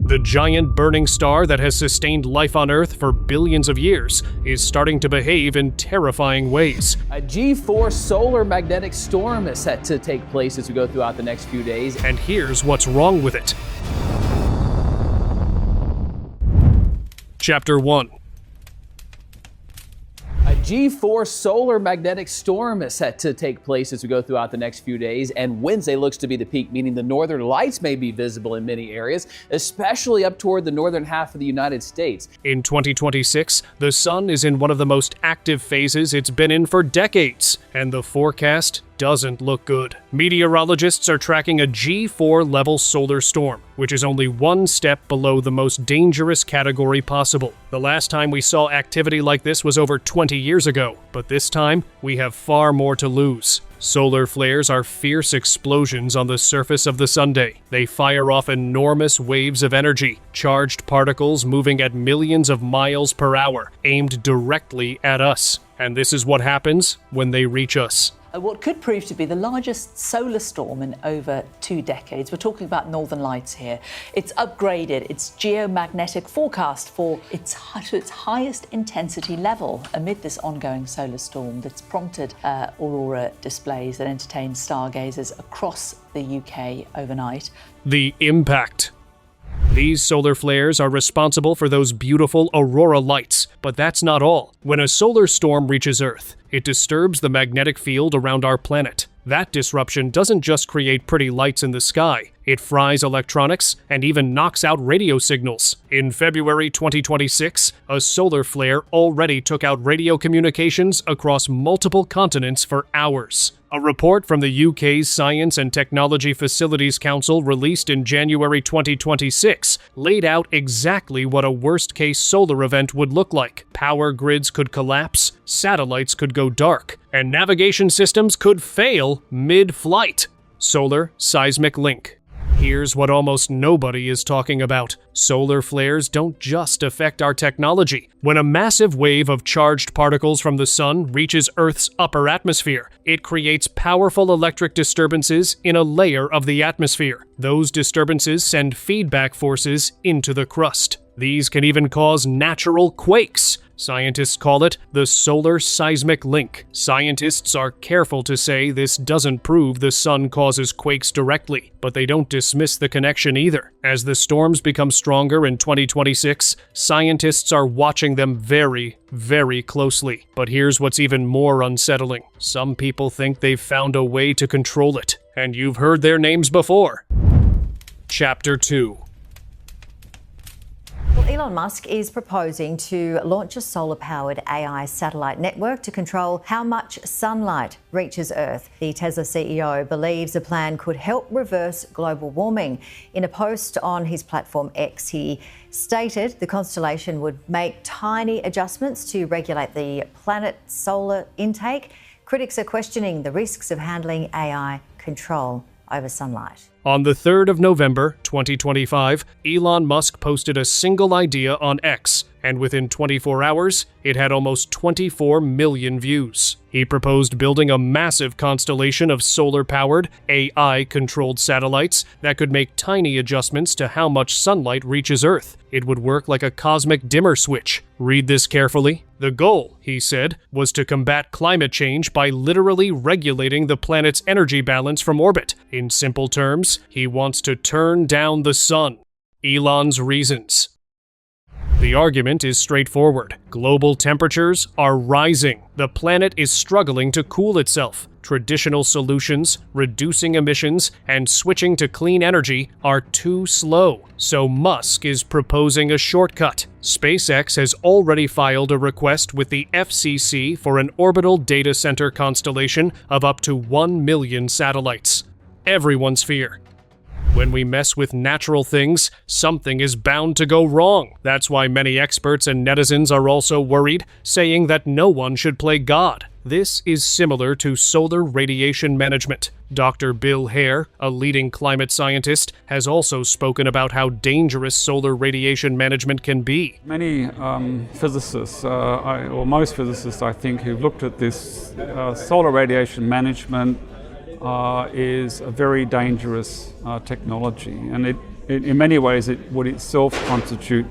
The giant burning star that has sustained life on Earth for billions of years is starting to behave in terrifying ways. A G4 solar magnetic storm is set to take place as we go throughout the next few days. And here's what's wrong with it. Chapter 1. A G4 solar magnetic storm is set to take place as we go throughout the next few days, and Wednesday looks to be the peak, meaning the northern lights may be visible in many areas, especially up toward the northern half of the United States. In 2026, the sun is in one of the most active phases it's been in for decades, and the forecast doesn't look good. Meteorologists are tracking a G4 level solar storm, which is only one step below the most dangerous category possible. The last time we saw activity like this was over 20 years ago, but this time we have far more to lose. Solar flares are fierce explosions on the surface of the Sunday. They fire off enormous waves of energy, charged particles moving at millions of miles per hour, aimed directly at us. And this is what happens when they reach us. What could prove to be the largest solar storm in over 2 decades. We're talking about Northern Lights here. It's upgraded its geomagnetic forecast for its highest intensity level amid this ongoing solar storm that's prompted aurora displays that entertain stargazers across the UK overnight. The impact. These solar flares are responsible for those beautiful aurora lights, but that's not all. When a solar storm reaches Earth, it disturbs the magnetic field around our planet. That disruption doesn't just create pretty lights in the sky, it fries electronics and even knocks out radio signals. In February 2026, a solar flare already took out radio communications across multiple continents for hours. A report from the UK's Science and Technology Facilities Council released in January 2026 laid out exactly what a worst-case solar event would look like. Power grids could collapse, satellites could go dark, and navigation systems could fail mid-flight. Solar seismic link. Here's what almost nobody is talking about. Solar flares don't just affect our technology. When a massive wave of charged particles from the sun reaches Earth's upper atmosphere, it creates powerful electric disturbances in a layer of the atmosphere. Those disturbances send feedback forces into the crust. These can even cause natural quakes. Scientists call it the solar seismic link. Scientists are careful to say this doesn't prove the sun causes quakes directly, but they don't dismiss the connection either. As the storms become stronger in 2026, scientists are watching them very, very closely. But here's what's even more unsettling. Some people think they've found a way to control it, and you've heard their names before. Chapter 2. Elon Musk is proposing to launch a solar-powered AI satellite network to control how much sunlight reaches Earth. The Tesla CEO believes the plan could help reverse global warming. In a post on his platform X, he stated the constellation would make tiny adjustments to regulate the planet's solar intake. Critics are questioning the risks of handling AI control over sunlight. On the 3rd of November, 2025, Elon Musk posted a single idea on X, and within 24 hours, it had almost 24 million views. He proposed building a massive constellation of solar-powered, AI-controlled satellites that could make tiny adjustments to how much sunlight reaches Earth. It would work like a cosmic dimmer switch. Read this carefully. The goal, he said, was to combat climate change by literally regulating the planet's energy balance from orbit. In simple terms, he wants to turn down the sun. Elon's reasons. The argument is straightforward. Global temperatures are rising. The planet is struggling to cool itself. Traditional solutions, reducing emissions, and switching to clean energy are too slow. So Musk is proposing a shortcut. SpaceX has already filed a request with the FCC for an orbital data center constellation of up to 1 million satellites. Everyone's fear. When we mess with natural things, something is bound to go wrong. That's why many experts and netizens are also worried, saying that no one should play God. This is similar to solar radiation management. Dr. Bill Hare, a leading climate scientist, has also spoken about how dangerous solar radiation management can be. Many physicists, or most physicists I think, who've looked at this solar radiation management is a very dangerous technology, and in many ways it would itself constitute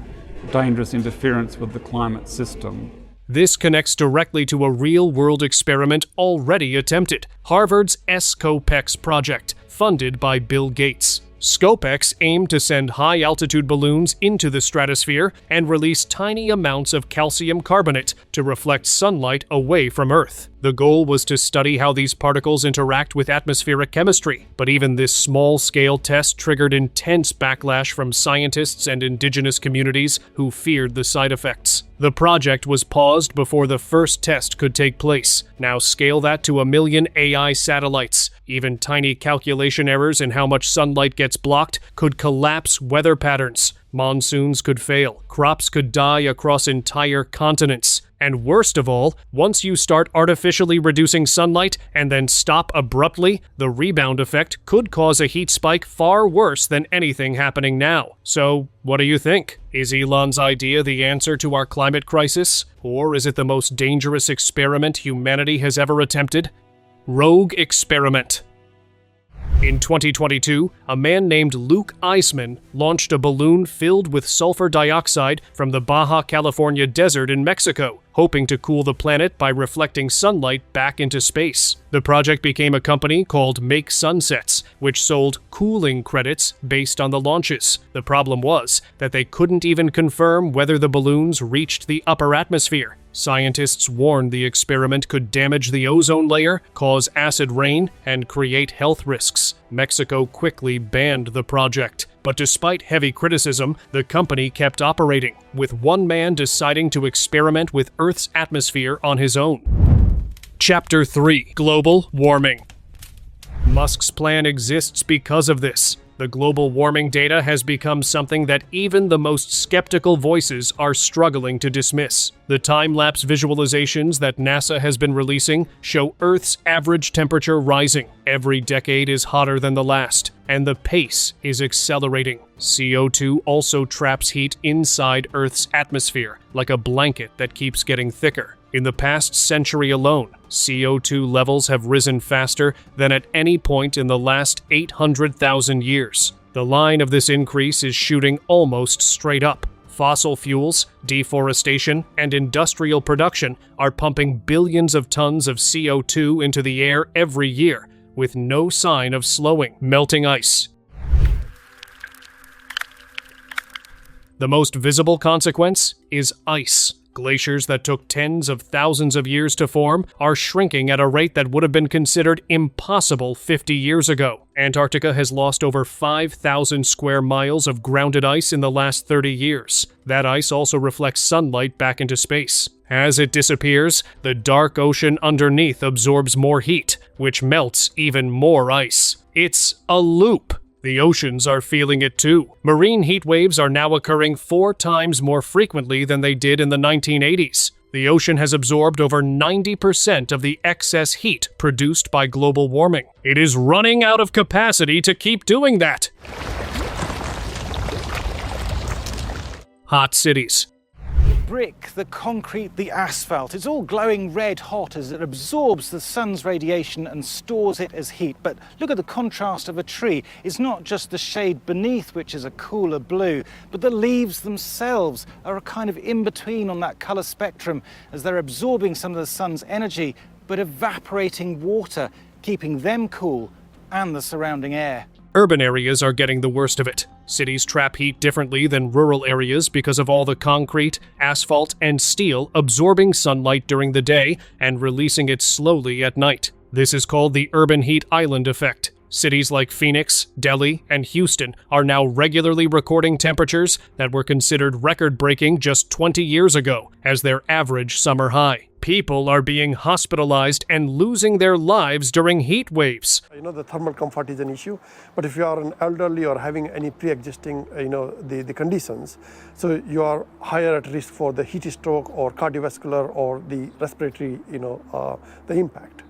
dangerous interference with the climate system. This connects directly to a real-world experiment already attempted, Harvard's SCOPEX project, funded by Bill Gates. SCOPEX aimed to send high-altitude balloons into the stratosphere and release tiny amounts of calcium carbonate to reflect sunlight away from Earth. The goal was to study how these particles interact with atmospheric chemistry, but even this small-scale test triggered intense backlash from scientists and indigenous communities who feared the side effects. The project was paused before the first test could take place. Now scale that to 1 million AI satellites. Even tiny calculation errors in how much sunlight gets blocked could collapse weather patterns. Monsoons could fail, crops could die across entire continents. And worst of all, once you start artificially reducing sunlight and then stop abruptly, the rebound effect could cause a heat spike far worse than anything happening now. So, what do you think? Is Elon's idea the answer to our climate crisis? Or is it the most dangerous experiment humanity has ever attempted? Rogue experiment. In 2022, a man named Luke Eisman launched a balloon filled with sulfur dioxide from the Baja California desert in Mexico, hoping to cool the planet by reflecting sunlight back into space. The project became a company called Make Sunsets, which sold cooling credits based on the launches. The problem was that they couldn't even confirm whether the balloons reached the upper atmosphere. Scientists warned the experiment could damage the ozone layer, cause acid rain, and create health risks. Mexico quickly banned the project. But despite heavy criticism, the company kept operating, with one man deciding to experiment with Earth's atmosphere on his own. Chapter 3: Global Warming. Musk's plan exists because of this. The global warming data has become something that even the most skeptical voices are struggling to dismiss. The time-lapse visualizations that NASA has been releasing show Earth's average temperature rising. Every decade is hotter than the last, and the pace is accelerating. CO2 also traps heat inside Earth's atmosphere, like a blanket that keeps getting thicker. In the past century alone, CO2 levels have risen faster than at any point in the last 800,000 years. The line of this increase is shooting almost straight up. Fossil fuels, deforestation, and industrial production are pumping billions of tons of CO2 into the air every year, with no sign of slowing. Melting ice. The most visible consequence is ice. Glaciers that took tens of thousands of years to form are shrinking at a rate that would have been considered impossible 50 years ago. Antarctica has lost over 5,000 square miles of grounded ice in the last 30 years. That ice also reflects sunlight back into space. As it disappears, the dark ocean underneath absorbs more heat, which melts even more ice. It's a loop. The oceans are feeling it too. Marine heat waves are now occurring 4 times more frequently than they did in the 1980s. The ocean has absorbed over 90% of the excess heat produced by global warming. It is running out of capacity to keep doing that. Hot cities. Brick, the concrete, the asphalt, it's all glowing red hot as it absorbs the sun's radiation and stores it as heat. But look at the contrast of a tree. It's not just the shade beneath, which is a cooler blue, but the leaves themselves are a kind of in-between on that colour spectrum as they're absorbing some of the sun's energy, but evaporating water, keeping them cool and the surrounding air. Urban areas are getting the worst of it. Cities trap heat differently than rural areas because of all the concrete, asphalt, and steel absorbing sunlight during the day and releasing it slowly at night. This is called the urban heat island effect. Cities like Phoenix, Delhi, and Houston are now regularly recording temperatures that were considered record-breaking just 20 years ago as their average summer high. People are being hospitalized and losing their lives during heat waves. The thermal comfort is an issue, but if you are an elderly or having any pre-existing, the conditions, so you are higher at risk for the heat stroke or cardiovascular or the respiratory, the impact.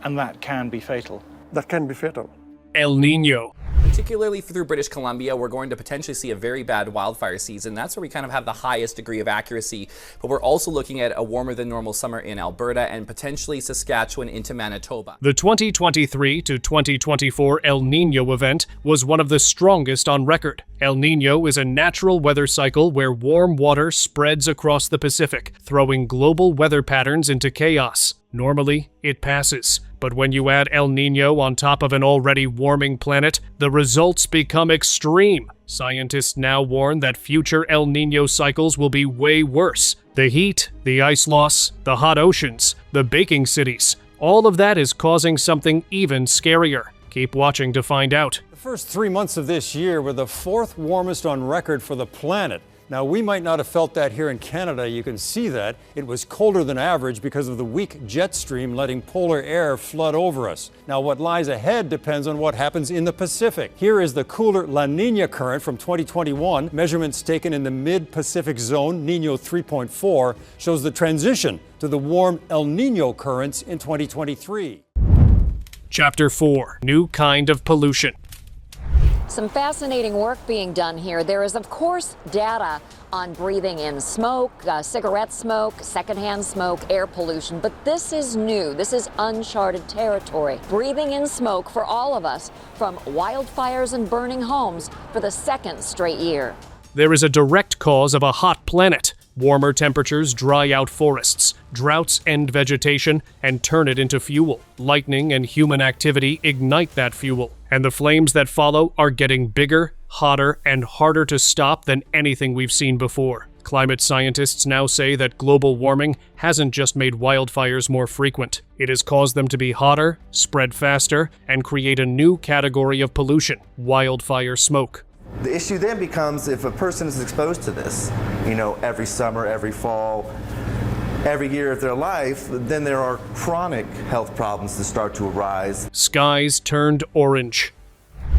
And that can be fatal. That can be fatal. El Niño. particularly through British Columbia. We're going to potentially see a very bad wildfire season. That's where we kind of have the highest degree of accuracy. But we're also looking at a warmer than normal summer in Alberta and potentially Saskatchewan into Manitoba. The 2023 to 2024 El Niño event was one of the strongest on record. El Niño is a natural weather cycle where warm water spreads across the Pacific, throwing global weather patterns into chaos. Normally, it passes, but when you add El Niño on top of an already warming planet, the results become extreme. Scientists now warn that future El Niño cycles will be way worse. The heat, the ice loss, the hot oceans, the baking cities, all of that is causing something even scarier. Keep watching to find out. The first 3 months of this year were the fourth warmest on record for the planet. Now, we might not have felt that here in Canada. You can see that. It was colder than average because of the weak jet stream letting polar air flood over us. Now, what lies ahead depends on what happens in the Pacific. Here is the cooler La Nina current from 2021. Measurements taken in the mid-Pacific zone, Nino 3.4, shows the transition to the warm El Nino currents in 2023. Chapter 4. New kind of pollution. Some fascinating work being done here. There is, of course, data on breathing in smoke, cigarette smoke, secondhand smoke, air pollution. But this is new. This is uncharted territory. Breathing in smoke for all of us from wildfires and burning homes for the second straight year. There is a direct cause of a hot planet. Warmer temperatures dry out forests, droughts end vegetation and turn it into fuel. Lightning and human activity ignite that fuel, and the flames that follow are getting bigger, hotter, and harder to stop than anything we've seen before. Climate scientists now say that global warming hasn't just made wildfires more frequent. It has caused them to be hotter, spread faster, and create a new category of pollution: wildfire smoke. The issue then becomes if a person is exposed to this, every summer, every fall, every year of their life, then there are chronic health problems that start to arise. Skies turned orange.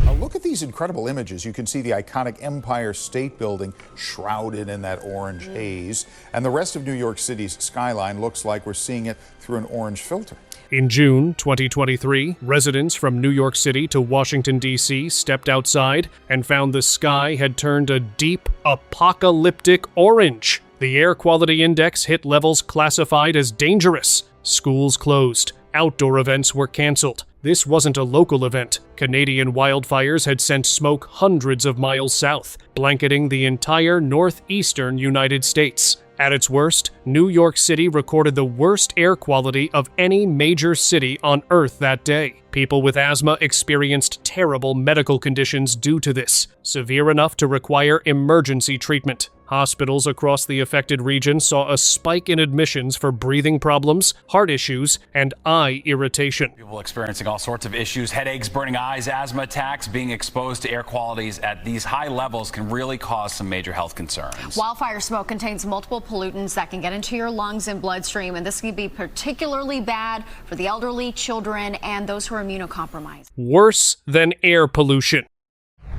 Now look at these incredible images. You can see the iconic Empire State Building shrouded in that orange haze, and the rest of New York City's skyline looks like we're seeing it through an orange filter. In June 2023, residents from New York City to Washington, D.C. stepped outside and found the sky had turned a deep, apocalyptic orange. The air quality index hit levels classified as dangerous. Schools closed. Outdoor events were canceled. This wasn't a local event. Canadian wildfires had sent smoke hundreds of miles south, blanketing the entire northeastern United States. At its worst, New York City recorded the worst air quality of any major city on Earth that day. People with asthma experienced terrible medical conditions due to this, severe enough to require emergency treatment. Hospitals across the affected region saw a spike in admissions for breathing problems, heart issues, and eye irritation. People experiencing all sorts of issues, headaches, burning eyes, asthma attacks. Being exposed to air qualities at these high levels can really cause some major health concerns. Wildfire smoke contains multiple pollutants that can get into your lungs and bloodstream, and this can be particularly bad for the elderly, children, and those who are immunocompromised. Worse than air pollution.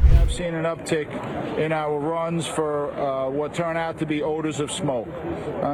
We have seen an uptick in our runs for what turn out to be odors of smoke.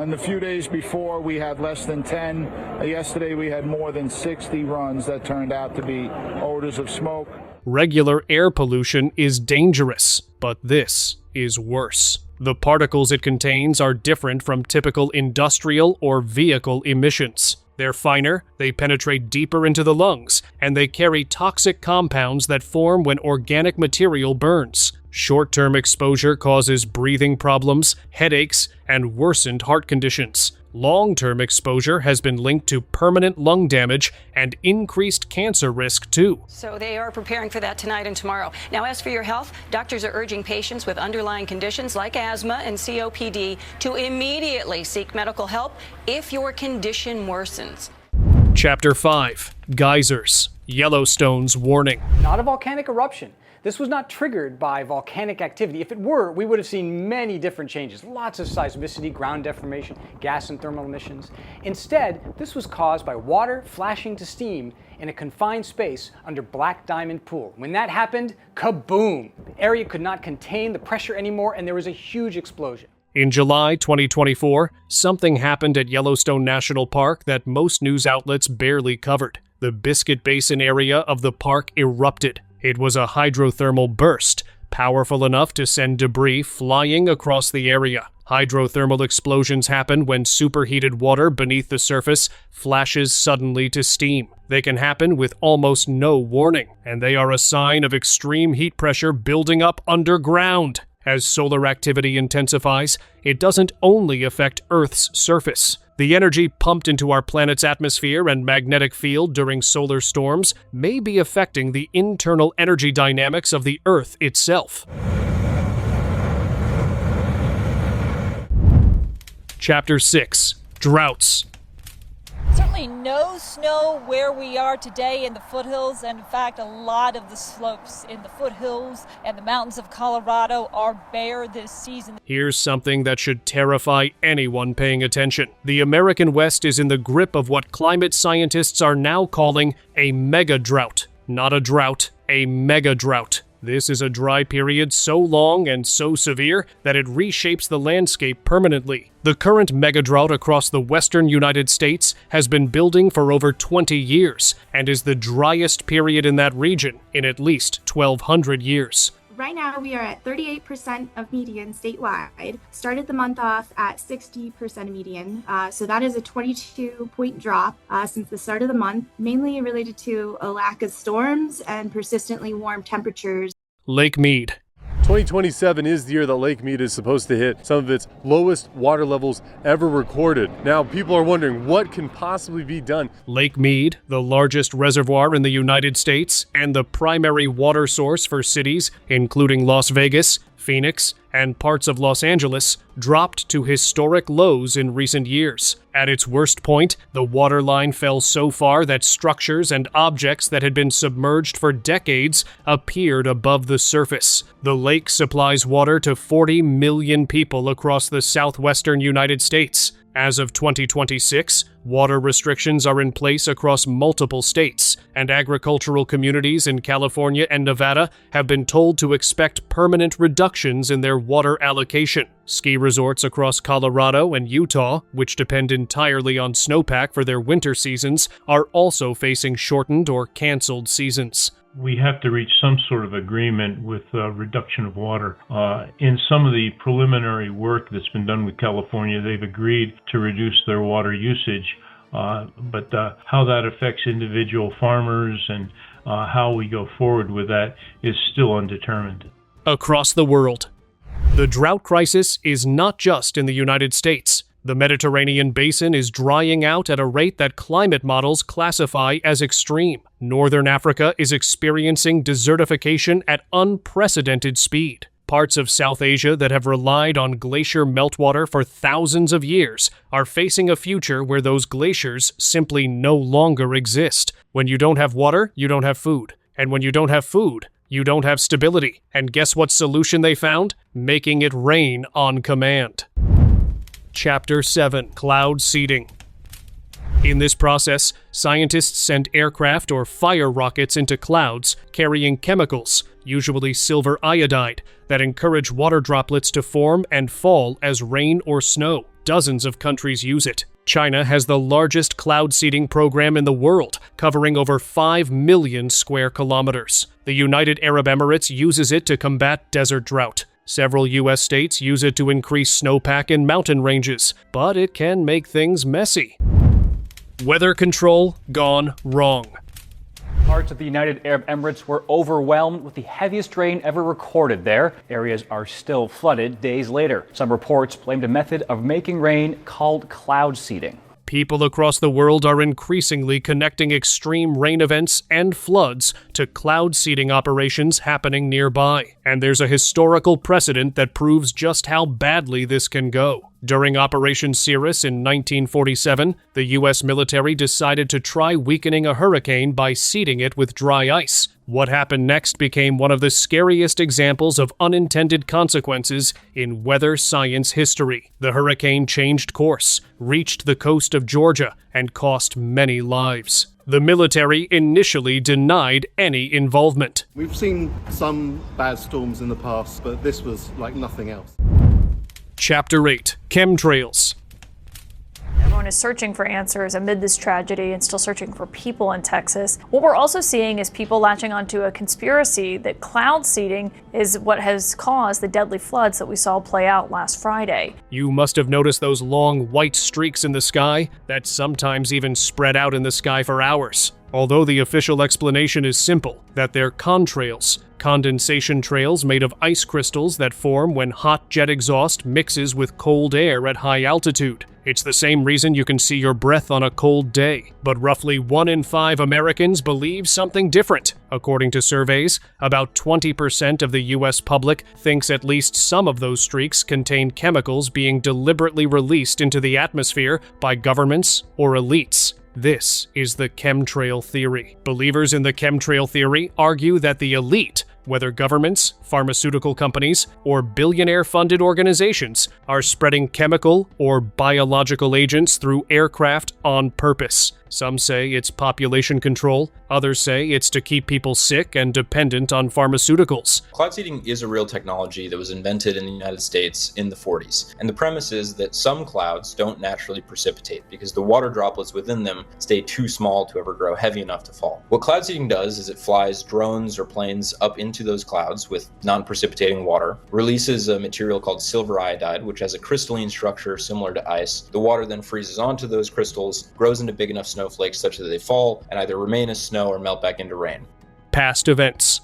In the few days before, we had less than 10. Yesterday, we had more than 60 runs that turned out to be odors of smoke. Regular air pollution is dangerous, but this is worse. The particles it contains are different from typical industrial or vehicle emissions. They're finer, they penetrate deeper into the lungs, and they carry toxic compounds that form when organic material burns. Short-term exposure causes breathing problems, headaches, and worsened heart conditions. Long-term exposure has been linked to permanent lung damage and increased cancer risk too. So they are preparing for that tonight and tomorrow. Now, as for your health, doctors are urging patients with underlying conditions like asthma and COPD to immediately seek medical help if your condition worsens. Chapter 5. Geysers. Yellowstone's warning. Not a volcanic eruption. This was not triggered by volcanic activity. If it were, we would have seen many different changes. Lots of seismicity, ground deformation, gas and thermal emissions. Instead, this was caused by water flashing to steam in a confined space under Black Diamond Pool. When that happened, kaboom! The area could not contain the pressure anymore, and there was a huge explosion. In July 2024, something happened at Yellowstone National Park that most news outlets barely covered. The Biscuit Basin area of the park erupted. It was a hydrothermal burst, powerful enough to send debris flying across the area. Hydrothermal explosions happen when superheated water beneath the surface flashes suddenly to steam. They can happen with almost no warning, and they are a sign of extreme heat pressure building up underground. As solar activity intensifies, it doesn't only affect Earth's surface. The energy pumped into our planet's atmosphere and magnetic field during solar storms may be affecting the internal energy dynamics of the Earth itself. Chapter 6. Droughts. Certainly no snow where we are today in the foothills, and in fact a lot of the slopes in the foothills and the mountains of Colorado are bare this season. Here's something that should terrify anyone paying attention. The American West is in the grip of what climate scientists are now calling a mega drought. Not a drought, a mega drought. This is a dry period so long and so severe that it reshapes the landscape permanently. The current megadrought across the western United States has been building for over 20 years and is the driest period in that region in at least 1,200 years. Right now, we are at 38% of median statewide. Started the month off at 60% median. So that is a 22-point drop since the start of the month, mainly related to a lack of storms and persistently warm temperatures. Lake Mead. 2027 is the year that Lake Mead is supposed to hit some of its lowest water levels ever recorded. Now, people are wondering what can possibly be done. Lake Mead, the largest reservoir in the United States and the primary water source for cities, including Las Vegas, Phoenix, and parts of Los Angeles, dropped to historic lows in recent years. At its worst point, the water line fell so far that structures and objects that had been submerged for decades appeared above the surface. The lake supplies water to 40 million people across the southwestern United States. As of 2026, water restrictions are in place across multiple states, and agricultural communities in California and Nevada have been told to expect permanent reductions in their water allocation. Ski resorts across Colorado and Utah, which depend entirely on snowpack for their winter seasons, are also facing shortened or canceled seasons. We have to reach some sort of agreement with reduction of water. In some of the preliminary work that's been done with California, they've agreed to reduce their water usage, but how that affects individual farmers and how we go forward with that is still undetermined. Across the world, the drought crisis is not just in the United States. The Mediterranean basin is drying out at a rate that climate models classify as extreme. Northern Africa is experiencing desertification at unprecedented speed. Parts of South Asia that have relied on glacier meltwater for thousands of years are facing a future where those glaciers simply no longer exist. When you don't have water, you don't have food. And when you don't have food, you don't have stability. And guess what solution they found? Making it rain on command. Chapter 7. Cloud seeding. In this process, scientists send aircraft or fire rockets into clouds carrying chemicals, usually silver iodide, that encourage water droplets to form and fall as rain or snow. Dozens of countries use it. China has the largest cloud seeding program in the world, covering over 5 million square kilometers. The United Arab Emirates uses it to combat desert drought. Several U.S. states use it to increase snowpack in mountain ranges, but it can make things messy. Weather control gone wrong. Parts of the United Arab Emirates were overwhelmed with the heaviest rain ever recorded there. Areas are still flooded days later. Some reports blamed a method of making rain called cloud seeding. People across the world are increasingly connecting extreme rain events and floods to cloud seeding operations happening nearby. And there's a historical precedent that proves just how badly this can go. During Operation Cirrus in 1947, the U.S. military decided to try weakening a hurricane by seeding it with dry ice. What happened next became one of the scariest examples of unintended consequences in weather science history. The hurricane changed course, reached the coast of Georgia, and cost many lives. The military initially denied any involvement. We've seen some bad storms in the past, but this was like nothing else. Chapter 8. Chemtrails. Everyone everyone is searching for answers amid this tragedy and still searching for people in Texas. What we're also seeing is people latching onto a conspiracy that cloud seeding is what has caused the deadly floods that we saw play out last Friday. You must have noticed those long white streaks in the sky that sometimes even spread out in the sky for hours. Although the official explanation is simple, that they're contrails, condensation trails made of ice crystals that form when hot jet exhaust mixes with cold air at high altitude. It's the same reason you can see your breath on a cold day. But roughly 1 in 5 Americans believe something different. According to surveys, about 20% of the US public thinks at least some of those streaks contain chemicals being deliberately released into the atmosphere by governments or elites. This is the chemtrail theory. Believers in the chemtrail theory argue that the elite, whether governments, pharmaceutical companies, or billionaire-funded organizations, are spreading chemical or biological agents through aircraft on purpose. Some say it's population control, others say it's to keep people sick and dependent on pharmaceuticals. Cloud seeding is a real technology that was invented in the United States in the 40s. And the premise is that some clouds don't naturally precipitate because the water droplets within them stay too small to ever grow heavy enough to fall. What cloud seeding does is it flies drones or planes up into those clouds with non-precipitating water, releases a material called silver iodide, which has a crystalline structure similar to ice. The water then freezes onto those crystals, grows into big enough snowflakes such that they fall and either remain as snow or melt back into rain. Past events.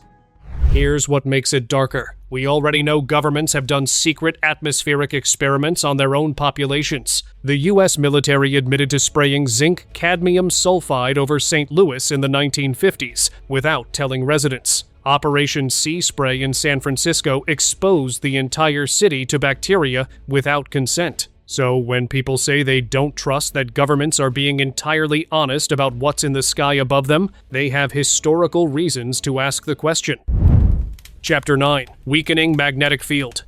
Here's what makes it darker. We already know governments have done secret atmospheric experiments on their own populations. The US military admitted to spraying zinc cadmium sulfide over St. Louis in the 1950s without telling residents. Operation Sea Spray in San Francisco exposed the entire city to bacteria without consent. So when people say they don't trust that governments are being entirely honest about what's in the sky above them, they have historical reasons to ask the question. Chapter 9. Weakening Magnetic Field.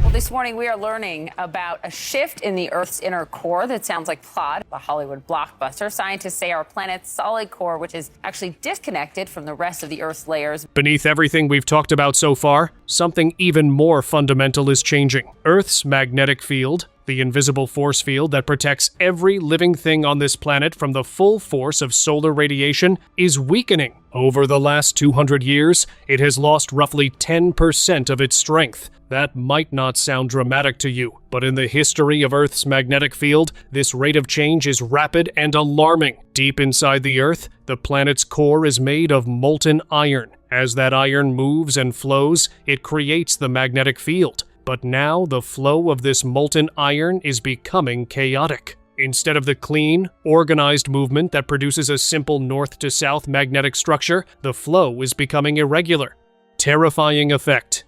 Well, this morning we are learning about a shift in the Earth's inner core that sounds like plot, a Hollywood blockbuster. Scientists say our planet's solid core, which is actually disconnected from the rest of the Earth's layers. Beneath everything we've talked about so far, something even more fundamental is changing. Earth's magnetic field, the invisible force field that protects every living thing on this planet from the full force of solar radiation, is weakening. Over the last 200 years, it has lost roughly 10% of its strength. That might not sound dramatic to you, but in the history of Earth's magnetic field, this rate of change is rapid and alarming. Deep inside the Earth, the planet's core is made of molten iron. As that iron moves and flows, it creates the magnetic field. But now the flow of this molten iron is becoming chaotic. Instead of the clean, organized movement that produces a simple north to south magnetic structure, the flow is becoming irregular. Terrifying effect.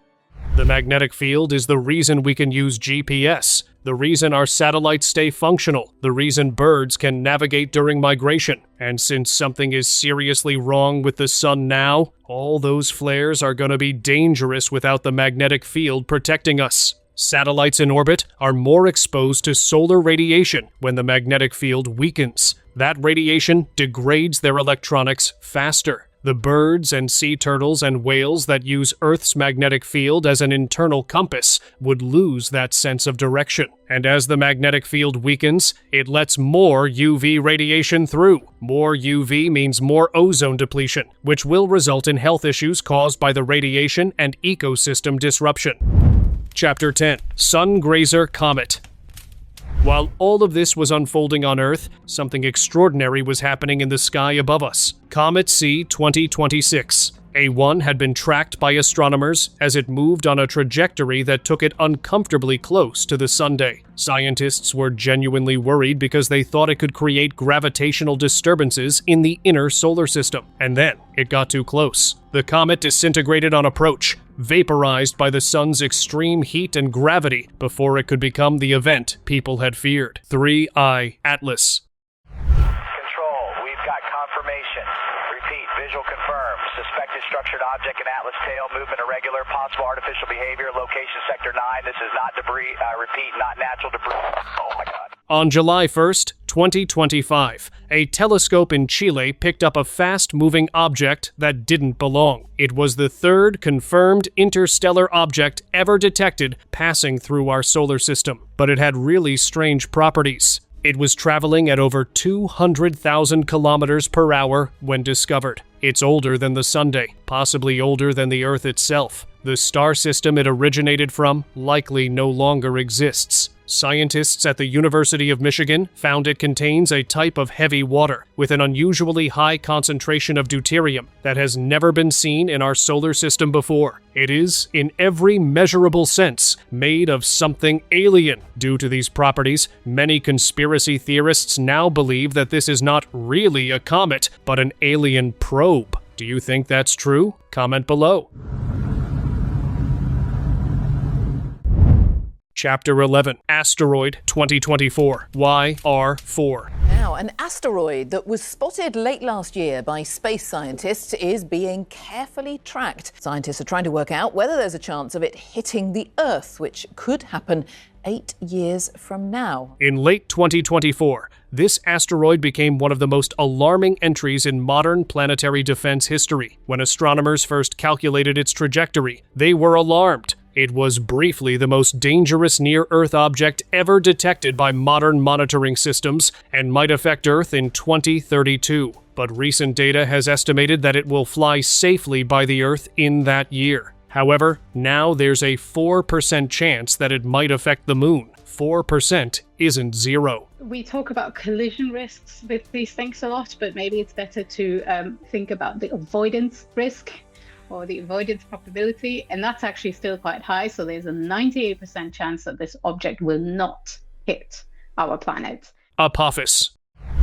The magnetic field is the reason we can use GPS, the reason our satellites stay functional, the reason birds can navigate during migration. And since something is seriously wrong with the sun now, all those flares are going to be dangerous without the magnetic field protecting us. Satellites in orbit are more exposed to solar radiation when the magnetic field weakens. That radiation degrades their electronics faster. The birds and sea turtles and whales that use Earth's magnetic field as an internal compass would lose that sense of direction. And as the magnetic field weakens, it lets more UV radiation through. More UV means more ozone depletion, which will result in health issues caused by the radiation and ecosystem disruption. Chapter 10. Sun Grazer Comet. While all of this was unfolding on Earth, something extraordinary was happening in the sky above us. Comet C 2026. A1 had been tracked by astronomers as it moved on a trajectory that took it uncomfortably close to the Sunday. Scientists were genuinely worried because they thought it could create gravitational disturbances in the inner solar system. And then it got too close. The comet disintegrated on approach, vaporized by the sun's extreme heat and gravity before it could become the event people had feared. 3I Atlas. Control, we've got confirmation. Repeat, visual confirmed. Suspected structured object in Atlas tail, movement irregular, possible artificial behavior, location sector 9. This is not debris, repeat, not natural debris. Oh my God. On July 1st, 2025, a telescope in Chile picked up a fast-moving object that didn't belong. It was the third confirmed interstellar object ever detected passing through our solar system, but it had really strange properties. It was traveling at over 200,000 kilometers per hour when discovered. It's older than the Sunday, possibly older than the Earth itself. The star system it originated from likely no longer exists. Scientists at the University of Michigan found it contains a type of heavy water with an unusually high concentration of deuterium that has never been seen in our solar system before. It is, in every measurable sense, made of something alien. Due to these properties, many conspiracy theorists now believe that this is not really a comet, but an alien probe. Do you think that's true? Comment below. Chapter 11, Asteroid 2024, YR4. Now, an asteroid that was spotted late last year by space scientists is being carefully tracked. Scientists are trying to work out whether there's a chance of it hitting the Earth, which could happen 8 years from now. In late 2024, this asteroid became one of the most alarming entries in modern planetary defense history. When astronomers first calculated its trajectory, they were alarmed. It was briefly the most dangerous near-Earth object ever detected by modern monitoring systems and might affect Earth in 2032. But recent data has estimated that it will fly safely by the Earth in that year. However, now there's a 4% chance that it might affect the Moon. 4% isn't zero. We talk about collision risks with these things a lot, but maybe it's better to think about the avoidance risk, or the avoidance probability, and that's actually still quite high. So there's a 98% chance that this object will not hit our planet. Apophis.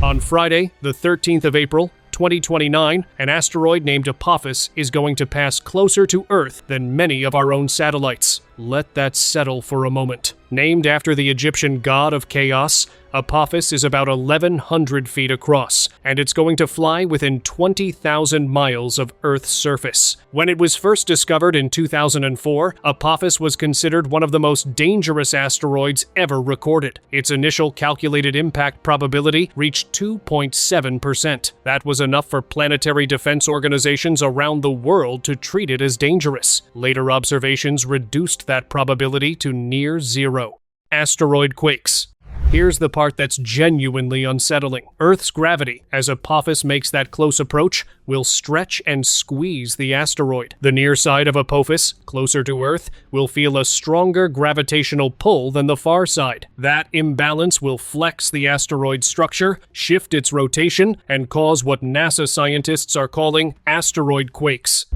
On Friday, the 13th of April, 2029, an asteroid named Apophis is going to pass closer to Earth than many of our own satellites. Let that settle for a moment. Named after the Egyptian god of chaos, Apophis is about 1,100 feet across, and it's going to fly within 20,000 miles of Earth's surface. When it was first discovered in 2004, Apophis was considered one of the most dangerous asteroids ever recorded. Its initial calculated impact probability reached 2.7%. That was enough for planetary defense organizations around the world to treat it as dangerous. Later observations reduced that probability to near zero. Asteroid quakes. Here's the part that's genuinely unsettling. Earth's gravity, as Apophis makes that close approach, will stretch and squeeze the asteroid. The near side of Apophis, closer to Earth, will feel a stronger gravitational pull than the far side. That imbalance will flex the asteroid's structure, shift its rotation, and cause what NASA scientists are calling asteroid quakes.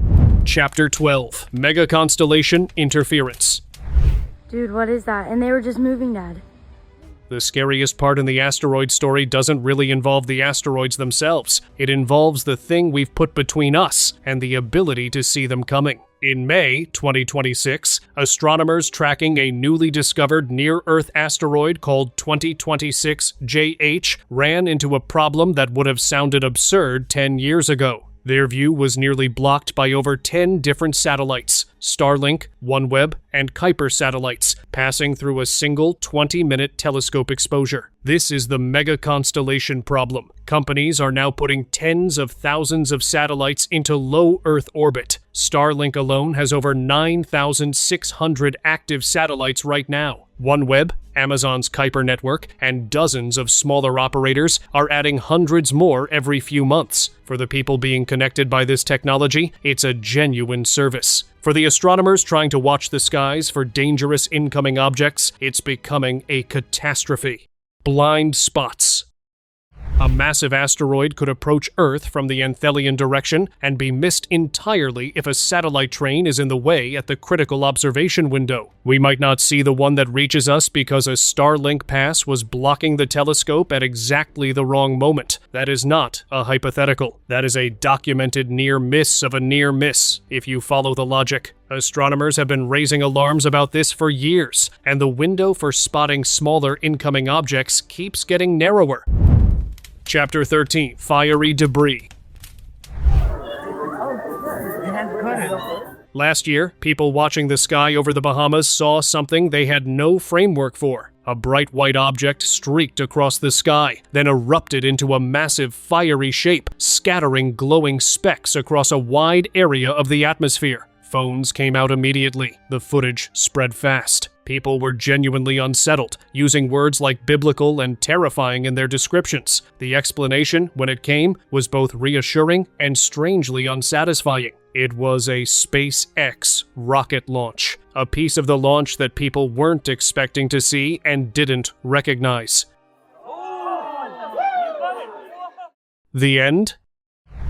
Chapter 12, Mega Constellation Interference. Dude, what is that? And they were just moving, Dad. The scariest part in the asteroid story doesn't really involve the asteroids themselves. It involves the thing we've put between us and the ability to see them coming. In May 2026, astronomers tracking a newly discovered near-Earth asteroid called 2026 JH ran into a problem that would have sounded absurd 10 years ago. Their view was nearly blocked by over 10 different satellites, Starlink, OneWeb, and Kuiper satellites, passing through a single 20-minute telescope exposure. This is the mega constellation problem. Companies are now putting tens of thousands of satellites into low Earth orbit. Starlink alone has over 9,600 active satellites right now. OneWeb, Amazon's Kuiper network, and dozens of smaller operators are adding hundreds more every few months. For the people being connected by this technology, it's a genuine service. For the astronomers trying to watch the skies for dangerous incoming objects, it's becoming a catastrophe. Blind spots. A massive asteroid could approach Earth from the Anthelian direction and be missed entirely if a satellite train is in the way at the critical observation window. We might not see the one that reaches us because a Starlink pass was blocking the telescope at exactly the wrong moment. That is not a hypothetical. That is a documented near miss of a near miss, if you follow the logic. Astronomers have been raising alarms about this for years, and the window for spotting smaller incoming objects keeps getting narrower. Chapter 13, Fiery Debris. Last year, people watching the sky over the Bahamas saw something they had no framework for. A bright white object streaked across the sky, then erupted into a massive fiery shape, scattering glowing specks across a wide area of the atmosphere. Phones came out immediately. The footage spread fast. People were genuinely unsettled, using words like biblical and terrifying in their descriptions. The explanation, when it came, was both reassuring and strangely unsatisfying. It was a SpaceX rocket launch, a piece of the launch that people weren't expecting to see and didn't recognize. The end?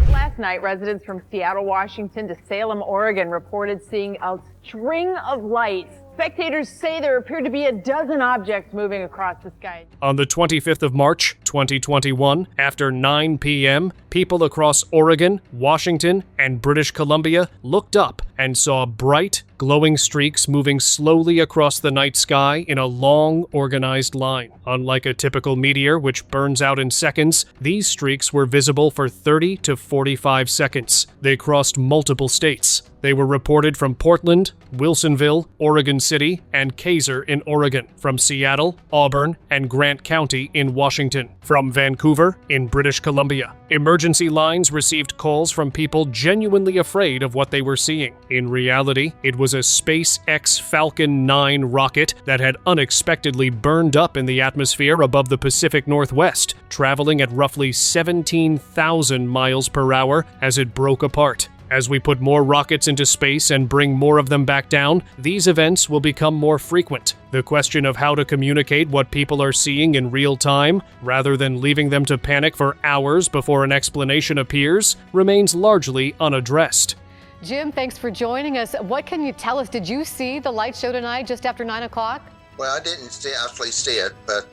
Last night, residents from Seattle, Washington to Salem, Oregon reported seeing a string of lights. Spectators say there appeared to be a dozen objects moving across the sky. On the 25th of March, 2021, after 9 p.m., people across Oregon, Washington, and British Columbia looked up and saw bright, glowing streaks moving slowly across the night sky in a long, organized line. Unlike a typical meteor, which burns out in seconds, these streaks were visible for 30 to 45 seconds. They crossed multiple states. They were reported from Portland, Wilsonville, Oregon City, and Kaiser in Oregon, from Seattle, Auburn, and Grant County in Washington, from Vancouver in British Columbia. Emergency lines received calls from people genuinely afraid of what they were seeing. In reality, it was a SpaceX Falcon 9 rocket that had unexpectedly burned up in the atmosphere above the Pacific Northwest, traveling at roughly 17,000 miles per hour as it broke apart. As we put more rockets into space and bring more of them back down, these events will become more frequent. The question of how to communicate what people are seeing in real time, rather than leaving them to panic for hours before an explanation appears, remains largely unaddressed. Jim, thanks for joining us. What can you tell us? Did you see the light show tonight just after 9 o'clock? Well, I didn't actually see it, but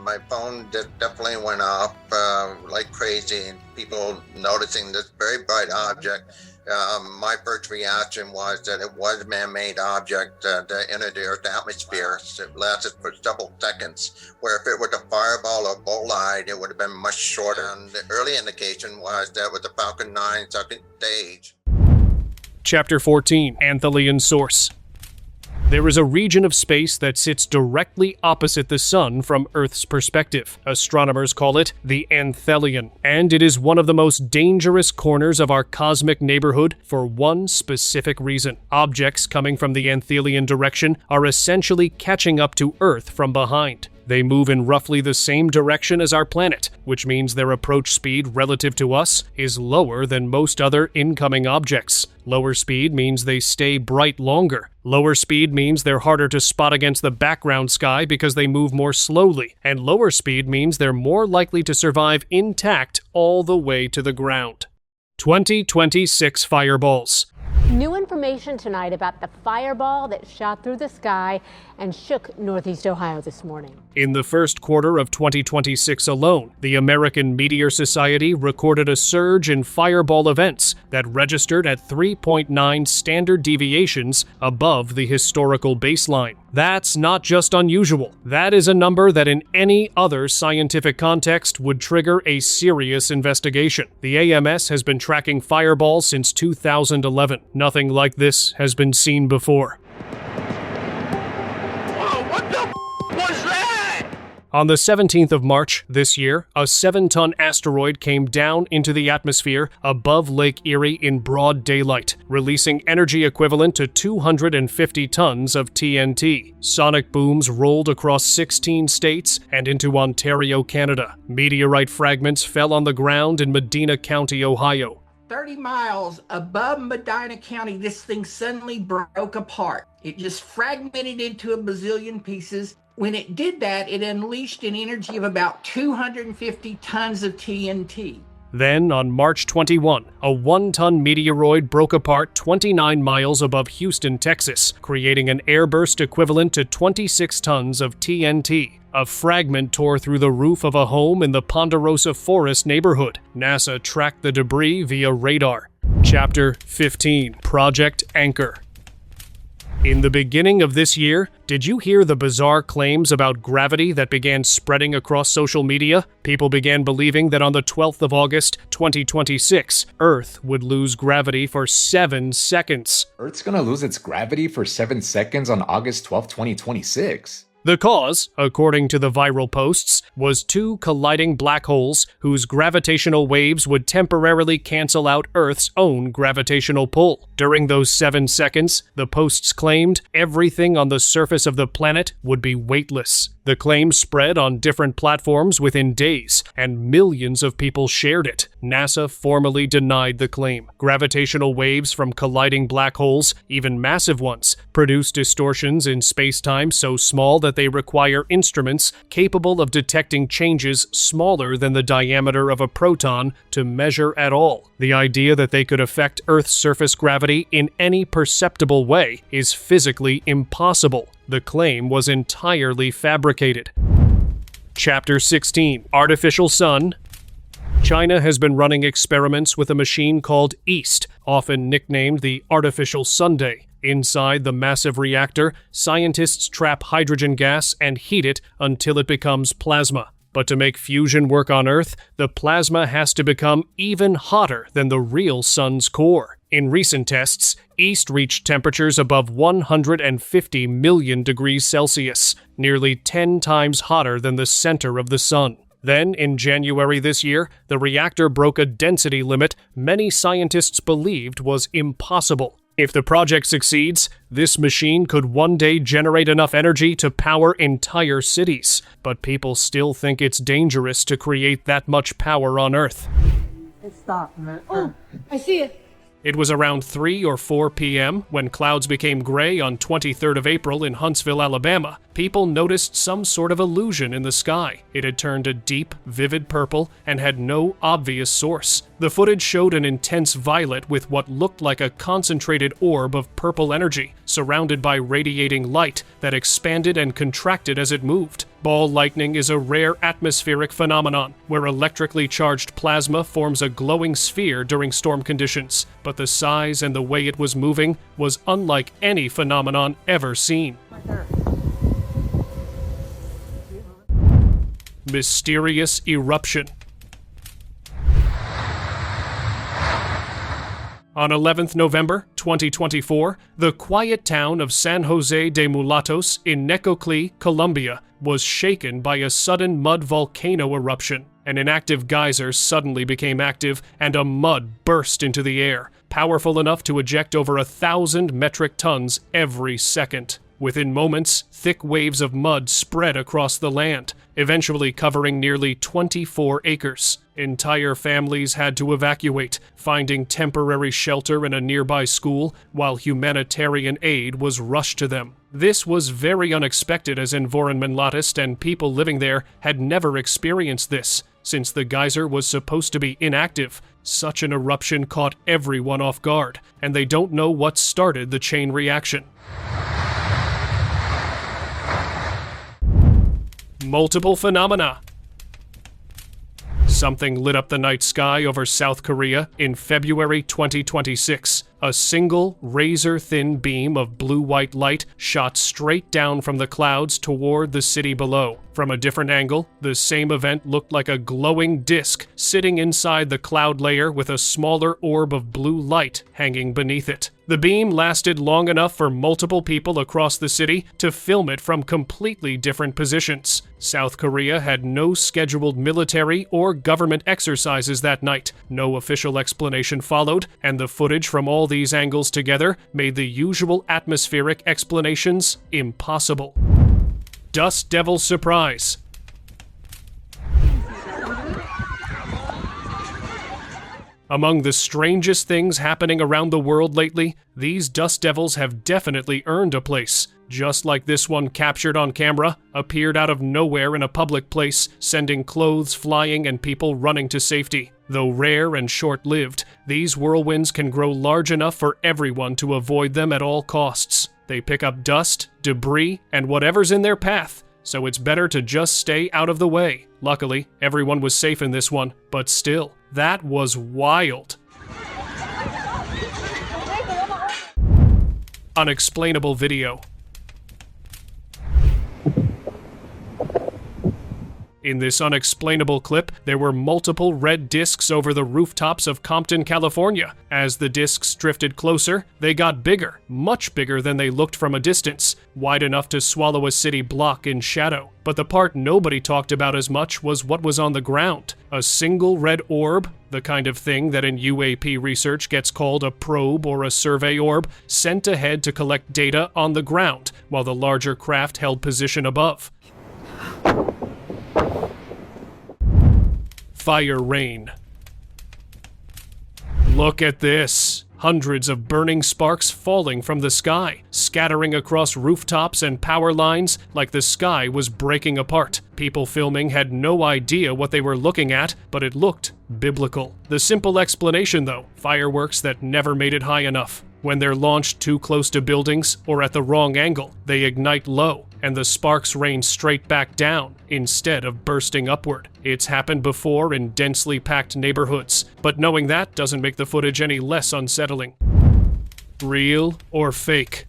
my phone definitely went off like crazy, and people noticing this very bright object. My first reaction was that it was a man-made object that entered the Earth's atmosphere. It lasted for several seconds, where if it was a fireball or bolide, it would have been much shorter. And the early indication was that with the Falcon 9 second stage. Chapter 14, Anthelian Source. There is a region of space that sits directly opposite the Sun from Earth's perspective. Astronomers call it the Anthelian, and it is one of the most dangerous corners of our cosmic neighborhood for one specific reason. Objects coming from the Anthelian direction are essentially catching up to Earth from behind. They move in roughly the same direction as our planet, which means their approach speed relative to us is lower than most other incoming objects. Lower speed means they stay bright longer. Lower speed means they're harder to spot against the background sky because they move more slowly. And lower speed means they're more likely to survive intact all the way to the ground. 2026 fireballs. New information tonight about the fireball that shot through the sky and shook Northeast Ohio this morning. In the first quarter of 2026 alone, the American Meteor Society recorded a surge in fireball events that registered at 3.9 standard deviations above the historical baseline. That's not just unusual. That is a number that in any other scientific context would trigger a serious investigation. The AMS has been tracking fireballs since 2011. Nothing like this has been seen before. On the 17th of March this year, a 7-ton asteroid came down into the atmosphere above Lake Erie in broad daylight, releasing energy equivalent to 250 tons of TNT. Sonic booms rolled across 16 states and into Ontario, Canada. Meteorite fragments fell on the ground in Medina County, Ohio. 30 miles above Medina County, this thing suddenly broke apart. It just fragmented into a bazillion pieces. When it did that, it unleashed an energy of about 250 tons of TNT. Then, on March 21, a 1-ton meteoroid broke apart 29 miles above Houston, Texas, creating an airburst equivalent to 26 tons of TNT. A fragment tore through the roof of a home in the Ponderosa Forest neighborhood. NASA tracked the debris via radar. Chapter 15, Project Anchor. In the beginning of this year, did you hear the bizarre claims about gravity that began spreading across social media? People began believing that on the 12th of August, 2026, Earth would lose gravity for 7 seconds. Earth's gonna lose its gravity for 7 seconds on August 12th, 2026. The cause, according to the viral posts, was two colliding black holes whose gravitational waves would temporarily cancel out Earth's own gravitational pull. During those 7 seconds, the posts claimed everything on the surface of the planet would be weightless. The claim spread on different platforms within days, and millions of people shared it. NASA formally denied the claim. Gravitational waves from colliding black holes, even massive ones, produce distortions in space-time so small that they require instruments capable of detecting changes smaller than the diameter of a proton to measure at all. The idea that they could affect Earth's surface gravity in any perceptible way is physically impossible. The claim was entirely fabricated. Chapter 16. Artificial Sun. China has been running experiments with a machine called EAST, often nicknamed the Artificial Sunday. Inside the massive reactor, scientists trap hydrogen gas and heat it until it becomes plasma. But to make fusion work on Earth, the plasma has to become even hotter than the real sun's core. In recent tests, EAST reached temperatures above 150 million degrees Celsius, nearly 10 times hotter than the center of the sun. Then, in January this year, the reactor broke a density limit many scientists believed was impossible. If the project succeeds, this machine could one day generate enough energy to power entire cities. But people still think it's dangerous to create that much power on Earth. Stop, man. Oh, I see it. It was around 3 or 4 p.m. when clouds became gray on 23rd of April in Huntsville, Alabama. People noticed some sort of illusion in the sky. It had turned a deep, vivid purple and had no obvious source. The footage showed an intense violet with what looked like a concentrated orb of purple energy, surrounded by radiating light that expanded and contracted as it moved. Ball lightning is a rare atmospheric phenomenon where electrically charged plasma forms a glowing sphere during storm conditions, but the size and the way it was moving was unlike any phenomenon ever seen. Mysterious eruption. On 11th November 2024, the quiet town of San Jose de Mulatos in Necoclí, Colombia, was shaken by a sudden mud volcano eruption. An inactive geyser suddenly became active, and a mud burst into the air, powerful enough to eject over 1,000 metric tons every second. Within moments, thick waves of mud spread across the land, eventually covering nearly 24 acres. Entire families had to evacuate, finding temporary shelter in a nearby school, while humanitarian aid was rushed to them. This was very unexpected, as environmentalists and people living there had never experienced this, since the geyser was supposed to be inactive. Such an eruption caught everyone off guard, and they don't know what started the chain reaction. Multiple phenomena. Something lit up the night sky over South Korea in February 2026. A single, razor-thin beam of blue-white light shot straight down from the clouds toward the city below. From a different angle, the same event looked like a glowing disk sitting inside the cloud layer with a smaller orb of blue light hanging beneath it. The beam lasted long enough for multiple people across the city to film it from completely different positions. South Korea had no scheduled military or government exercises that night. No official explanation followed, and the footage from all these angles together made the usual atmospheric explanations impossible. Dust Devil surprise. Among the strangest things happening around the world lately, these dust devils have definitely earned a place. Just like this one captured on camera, appeared out of nowhere in a public place, sending clothes flying and people running to safety. Though rare and short-lived, these whirlwinds can grow large enough for everyone to avoid them at all costs. They pick up dust, debris, and whatever's in their path, so it's better to just stay out of the way. Luckily, everyone was safe in this one, but still, that was wild. Unexplainable video. In this unexplainable clip, there were multiple red discs over the rooftops of Compton, California. As the discs drifted closer, they got bigger, much bigger than they looked from a distance, wide enough to swallow a city block in shadow. But the part nobody talked about as much was what was on the ground. A single red orb, the kind of thing that in UAP research gets called a probe or a survey orb, sent ahead to collect data on the ground, while the larger craft held position above. Fire rain. Look at this. Hundreds of burning sparks falling from the sky, scattering across rooftops and power lines like the sky was breaking apart. People filming had no idea what they were looking at, but it looked biblical. The simple explanation, though, fireworks that never made it high enough. When they're launched too close to buildings or at the wrong angle, they ignite low, and the sparks rain straight back down instead of bursting upward. It's happened before in densely packed neighborhoods, but knowing that doesn't make the footage any less unsettling. Real or fake?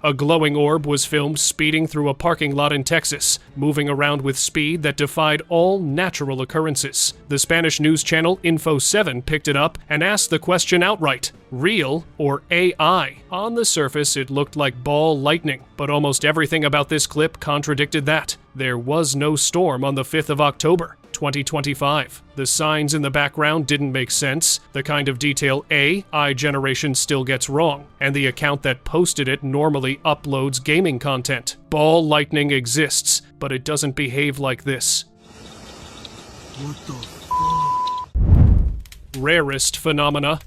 A glowing orb was filmed speeding through a parking lot in Texas, moving around with speed that defied all natural occurrences. The Spanish news channel Info7 picked it up and asked the question outright: real or AI? On the surface, it looked like ball lightning, but almost everything about this clip contradicted that. There was no storm on the 5th of October, 2025. The signs in the background didn't make sense, the kind of detail AI generation still gets wrong, and the account that posted it normally uploads gaming content. Ball lightning exists, but it doesn't behave like this. What the fuck? Rarest phenomena.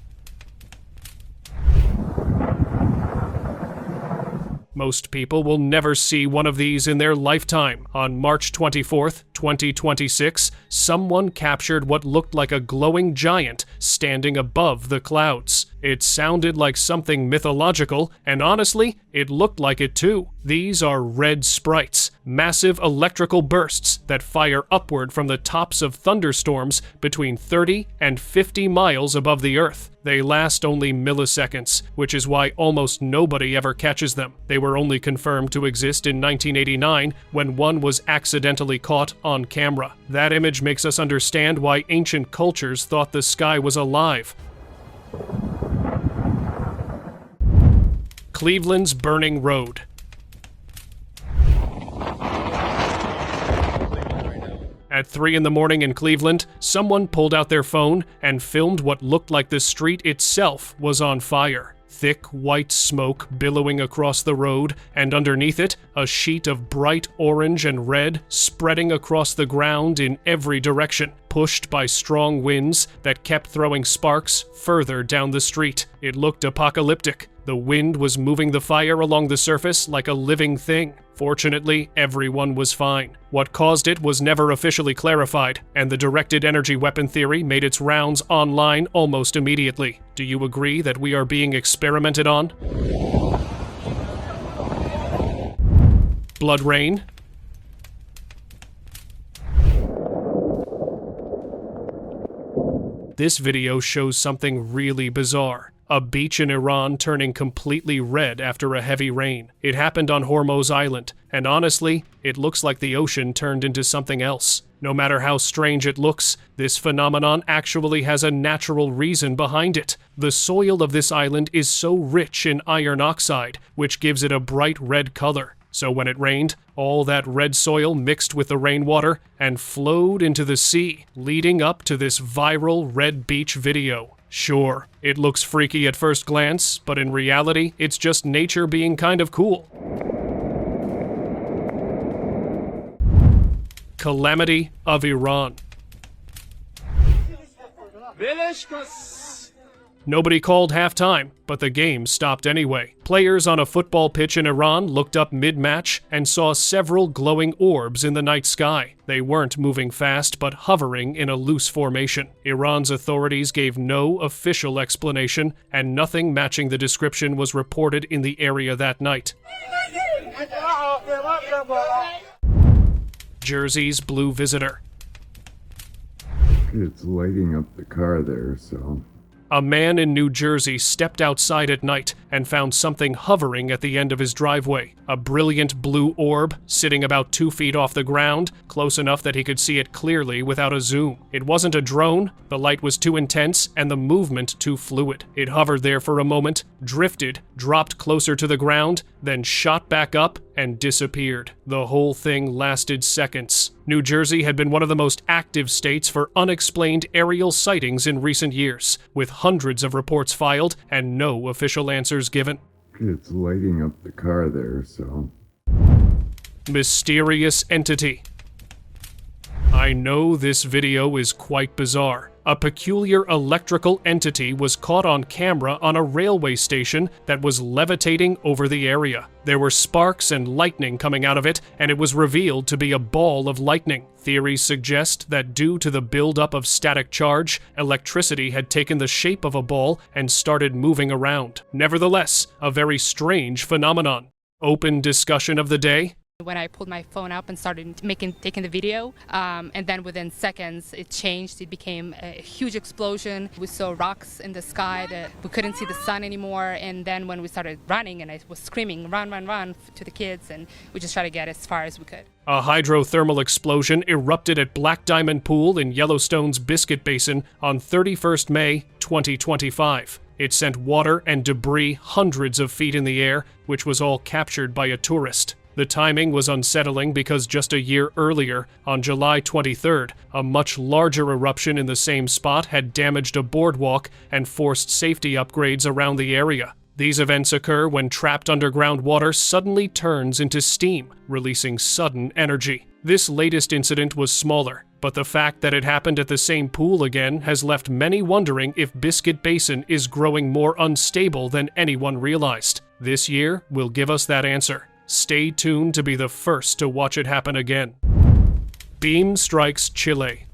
Most people will never see one of these in their lifetime. On March 24th, 2026, someone captured what looked like a glowing giant standing above the clouds. It sounded like something mythological, and honestly, it looked like it too. These are red sprites, massive electrical bursts that fire upward from the tops of thunderstorms between 30 and 50 miles above the Earth. They last only milliseconds, which is why almost nobody ever catches them. They were only confirmed to exist in 1989 when one was accidentally caught on camera. That image makes us understand why ancient cultures thought the sky was alive. Cleveland's burning road. At 3 in the morning in Cleveland, someone pulled out their phone and filmed what looked like the street itself was on fire. Thick white smoke billowing across the road, and underneath it, a sheet of bright orange and red spreading across the ground in every direction, pushed by strong winds that kept throwing sparks further down the street. It looked apocalyptic. The wind was moving the fire along the surface like a living thing. Fortunately, everyone was fine. What caused it was never officially clarified, and the directed energy weapon theory made its rounds online almost immediately. Do you agree that we are being experimented on? Blood rain? This video shows something really bizarre. A beach in Iran turning completely red after a heavy rain. It happened on Hormuz Island, and honestly, it looks like the ocean turned into something else. No matter how strange it looks, this phenomenon actually has a natural reason behind it. The soil of this island is so rich in iron oxide, which gives it a bright red color. So when it rained, all that red soil mixed with the rainwater and flowed into the sea, leading up to this viral red beach video. Sure, it looks freaky at first glance, but in reality, it's just nature being kind of cool. Calamity of Iran. Nobody called halftime, but the game stopped anyway. Players on a football pitch in Iran looked up mid-match and saw several glowing orbs in the night sky. They weren't moving fast, but hovering in a loose formation. Iran's authorities gave no official explanation, and nothing matching the description was reported in the area that night. Jersey's Blue Visitor. It's lighting up the car there, so A man in New Jersey stepped outside at night and found something hovering at the end of his driveway. A brilliant blue orb sitting about 2 feet off the ground, close enough that he could see it clearly without a zoom. It wasn't a drone, the light was too intense and the movement too fluid. It hovered there for a moment, drifted, dropped closer to the ground, then shot back up and disappeared. The whole thing lasted seconds. New Jersey had been one of the most active states for unexplained aerial sightings in recent years, with hundreds of reports filed and no official answers given. It's lighting up the car there, so... Mysterious entity. I know this video is quite bizarre. A peculiar electrical entity was caught on camera on a railway station that was levitating over the area. There were sparks and lightning coming out of it, and it was revealed to be a ball of lightning. Theories suggest that due to the buildup of static charge, electricity had taken the shape of a ball and started moving around. Nevertheless, a very strange phenomenon. Open discussion of the day. When I pulled my phone up and started taking the video, and then within seconds it changed. It became a huge explosion. We saw rocks in the sky that we couldn't see the sun anymore. And then when we started running, and I was screaming, "Run, run, run," to the kids, and we just tried to get as far as we could. A hydrothermal explosion erupted at Black Diamond Pool in Yellowstone's Biscuit Basin on 31st May 2025. It sent water and debris hundreds of feet in the air, which was all captured by a tourist. The timing was unsettling because just a year earlier, on July 23rd, a much larger eruption in the same spot had damaged a boardwalk and forced safety upgrades around the area. These events occur when trapped underground water suddenly turns into steam, releasing sudden energy. This latest incident was smaller, but the fact that it happened at the same pool again has left many wondering if Biscuit Basin is growing more unstable than anyone realized. This year will give us that answer. Stay tuned to be the first to watch it happen again. Beam strikes Chile.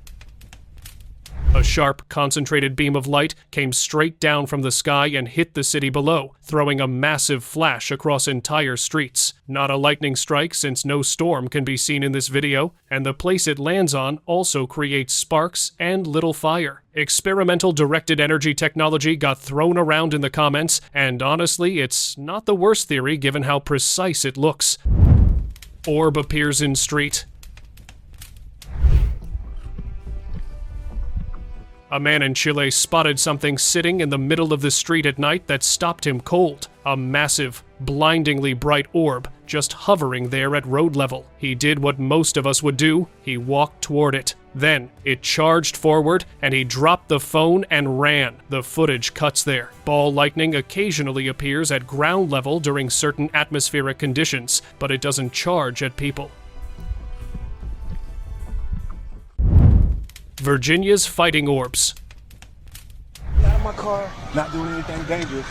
A sharp, concentrated beam of light came straight down from the sky and hit the city below, throwing a massive flash across entire streets. Not a lightning strike, since no storm can be seen in this video, and the place it lands on also creates sparks and little fire. Experimental directed energy technology got thrown around in the comments, and honestly, it's not the worst theory given how precise it looks. Orb appears in street. A man in Chile spotted something sitting in the middle of the street at night that stopped him cold. A massive, blindingly bright orb just hovering there at road level. He did what most of us would do. He walked toward it. Then, it charged forward, and he dropped the phone and ran. The footage cuts there. Ball lightning occasionally appears at ground level during certain atmospheric conditions, but it doesn't charge at people. Virginia's fighting orbs. Out of my car, not doing anything dangerous.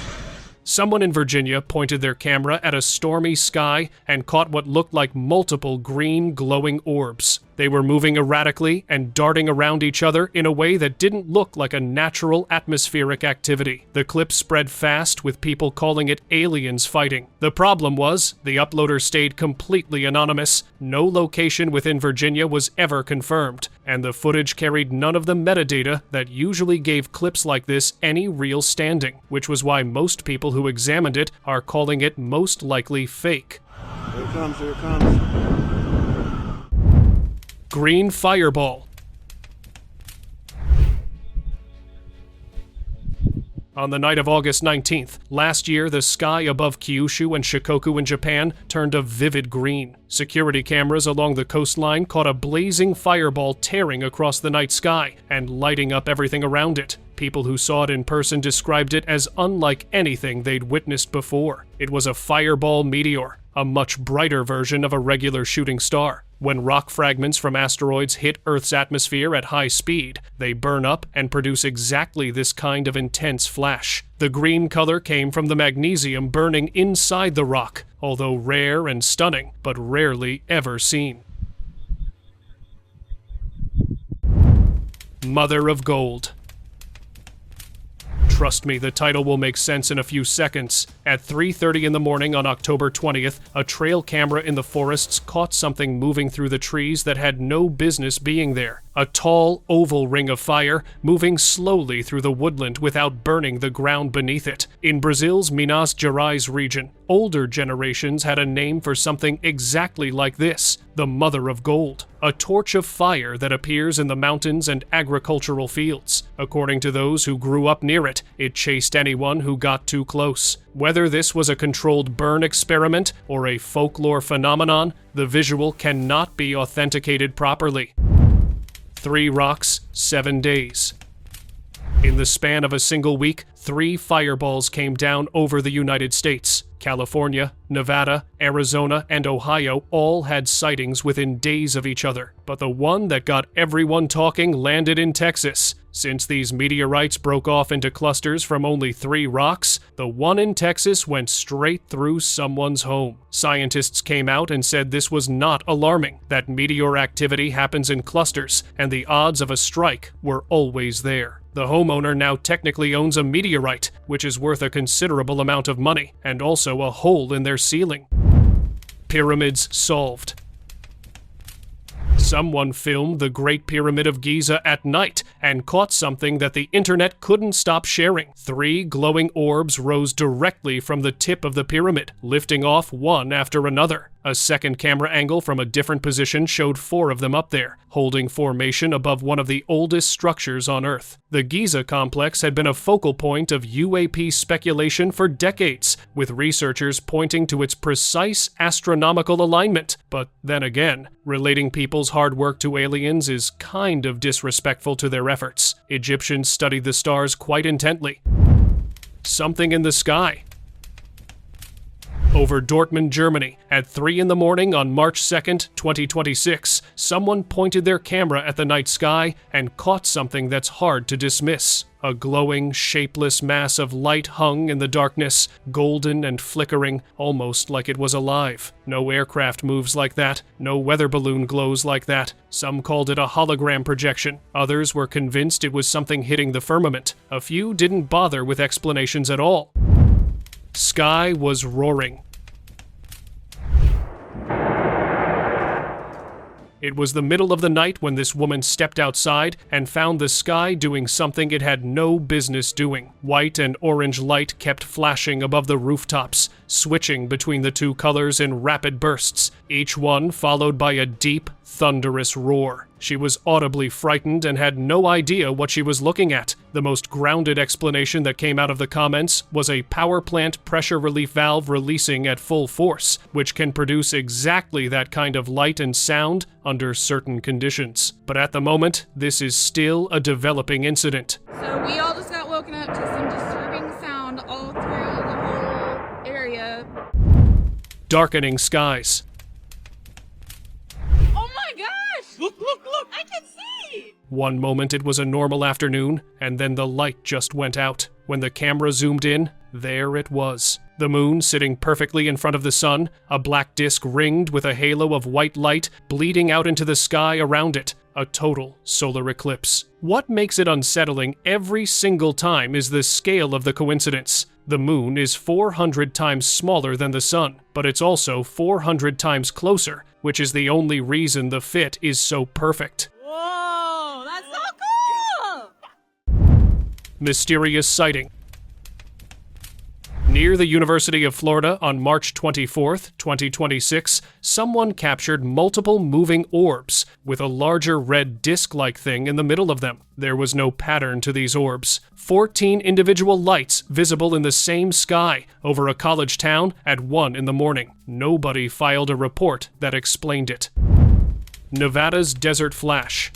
Someone in Virginia pointed their camera at a stormy sky and caught what looked like multiple green glowing orbs. They were moving erratically and darting around each other in a way that didn't look like a natural atmospheric activity. The clip spread fast, with people calling it aliens fighting. The problem was, the uploader stayed completely anonymous. No location within Virginia was ever confirmed, and the footage carried none of the metadata that usually gave clips like this any real standing, which was why most people who examined it are calling it most likely fake. Here it comes, here it comes. Green fireball. On the night of August 19th, last year, the sky above Kyushu and Shikoku in Japan turned a vivid green. Security cameras along the coastline caught a blazing fireball tearing across the night sky and lighting up everything around it. People who saw it in person described it as unlike anything they'd witnessed before. It was a fireball meteor, a much brighter version of a regular shooting star. When rock fragments from asteroids hit Earth's atmosphere at high speed, they burn up and produce exactly this kind of intense flash. The green color came from the magnesium burning inside the rock, although rare and stunning, but rarely ever seen. Mother of Gold. Trust me, the title will make sense in a few seconds. At 3:30 in the morning on October 20th, a trail camera in the forests caught something moving through the trees that had no business being there. a tall, oval ring of fire moving slowly through the woodland without burning the ground beneath it. In Brazil's Minas Gerais region, older generations had a name for something exactly like this, the Mother of Gold, a torch of fire that appears in the mountains and agricultural fields. According to those who grew up near it, it chased anyone who got too close. Whether this was a controlled burn experiment or a folklore phenomenon, the visual cannot be authenticated properly. 3 rocks, 7 days. In the span of a single week, 3 fireballs came down over the United States. California, Nevada, Arizona, and Ohio all had sightings within days of each other. But the one that got everyone talking landed in Texas. Since these meteorites broke off into clusters from only 3 rocks, the one in Texas went straight through someone's home. Scientists came out and said this was not alarming, that meteor activity happens in clusters, and the odds of a strike were always there. The homeowner now technically owns a meteorite, which is worth a considerable amount of money, and also a hole in their ceiling. Pyramids solved. Someone filmed the Great Pyramid of Giza at night and caught something that the internet couldn't stop sharing. 3 glowing orbs rose directly from the tip of the pyramid, lifting off one after another. A second camera angle from a different position showed 4 of them up there, holding formation above one of the oldest structures on Earth. The Giza complex had been a focal point of UAP speculation for decades, with researchers pointing to its precise astronomical alignment. But then again, relating people's hard work to aliens is kind of disrespectful to their efforts. Egyptians studied the stars quite intently. Something in the sky. Over Dortmund, Germany, at 3 in the morning on March 2nd, 2026, someone pointed their camera at the night sky and caught something that's hard to dismiss. A glowing, shapeless mass of light hung in the darkness, golden and flickering, almost like it was alive. No aircraft moves like that, no weather balloon glows like that. Some called it a hologram projection. Others were convinced it was something hitting the firmament. A few didn't bother with explanations at all. Sky was roaring. It was the middle of the night when this woman stepped outside and found the sky doing something it had no business doing. White and orange light kept flashing above the rooftops, switching between the 2 colors in rapid bursts, each one followed by a deep, thunderous roar. She was audibly frightened and had no idea what she was looking at. The most grounded explanation that came out of the comments was a power plant pressure relief valve releasing at full force, which can produce exactly that kind of light and sound under certain conditions. But at the moment, this is still a developing incident. So we all just got woken up to some disturbing sound all through the whole area. Darkening skies. Oh my gosh! Look! I can see! One moment it was a normal afternoon, and then the light just went out. When the camera zoomed in, there it was. The moon sitting perfectly in front of the sun, a black disk ringed with a halo of white light bleeding out into the sky around it. A total solar eclipse. What makes it unsettling every single time is the scale of the coincidence. The moon is 400 times smaller than the sun, but it's also 400 times closer, which is the only reason the fit is so perfect. Whoa, that's so cool! Mysterious sighting. Near the University of Florida on March 24th, 2026, someone captured multiple moving orbs with a larger red disc-like thing in the middle of them. There was no pattern to these orbs. 14 individual lights visible in the same sky over a college town at 1 in the morning. Nobody filed a report that explained it. Nevada's desert flash.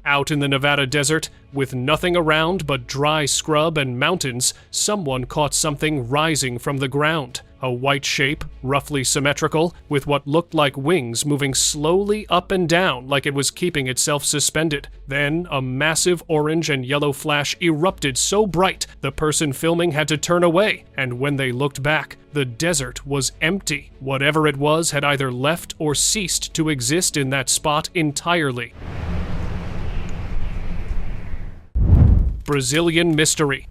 Out in the Nevada desert, with nothing around but dry scrub and mountains, someone caught something rising from the ground. A white shape, roughly symmetrical, with what looked like wings moving slowly up and down like it was keeping itself suspended. Then, a massive orange and yellow flash erupted so bright the person filming had to turn away, and when they looked back, the desert was empty. Whatever it was had either left or ceased to exist in that spot entirely. Brazilian mystery.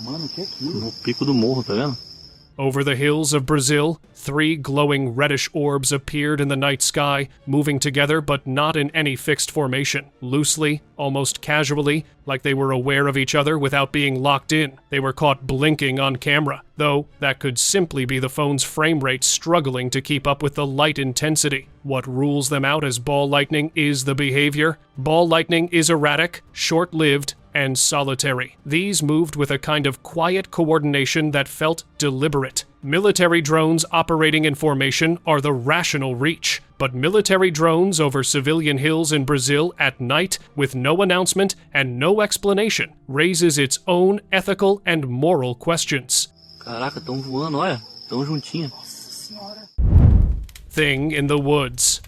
Mano, que é aquilo? No pico do morro, tá vendo? Over the hills of Brazil, 3 glowing reddish orbs appeared in the night sky, moving together but not in any fixed formation. Loosely, almost casually, like they were aware of each other without being locked in. They were caught blinking on camera, though that could simply be the phone's frame rate struggling to keep up with the light intensity. What rules them out as ball lightning is the behavior. Ball lightning is erratic, short-lived, and solitary. These moved with a kind of quiet coordination that felt deliberate. Military drones operating in formation are the rational reach, but military drones over civilian hills in Brazil at night with no announcement and no explanation raises its own ethical and moral questions. Caraca, tão voando, olha, tão juntinho. Thing in the woods.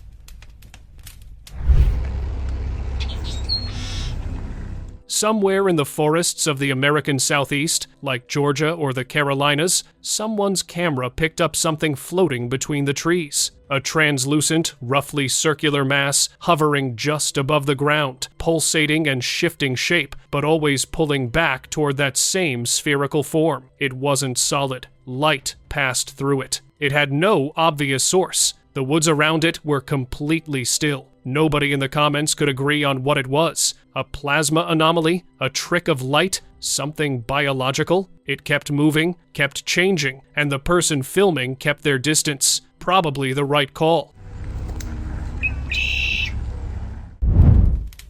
Somewhere in the forests of the American Southeast, like Georgia or the Carolinas, someone's camera picked up something floating between the trees. A translucent, roughly circular mass hovering just above the ground, pulsating and shifting shape, but always pulling back toward that same spherical form. It wasn't solid. Light passed through it. It had no obvious source. The woods around it were completely still. Nobody in the comments could agree on what it was. A plasma anomaly? A trick of light? Something biological? It kept moving, kept changing, and the person filming kept their distance. Probably the right call.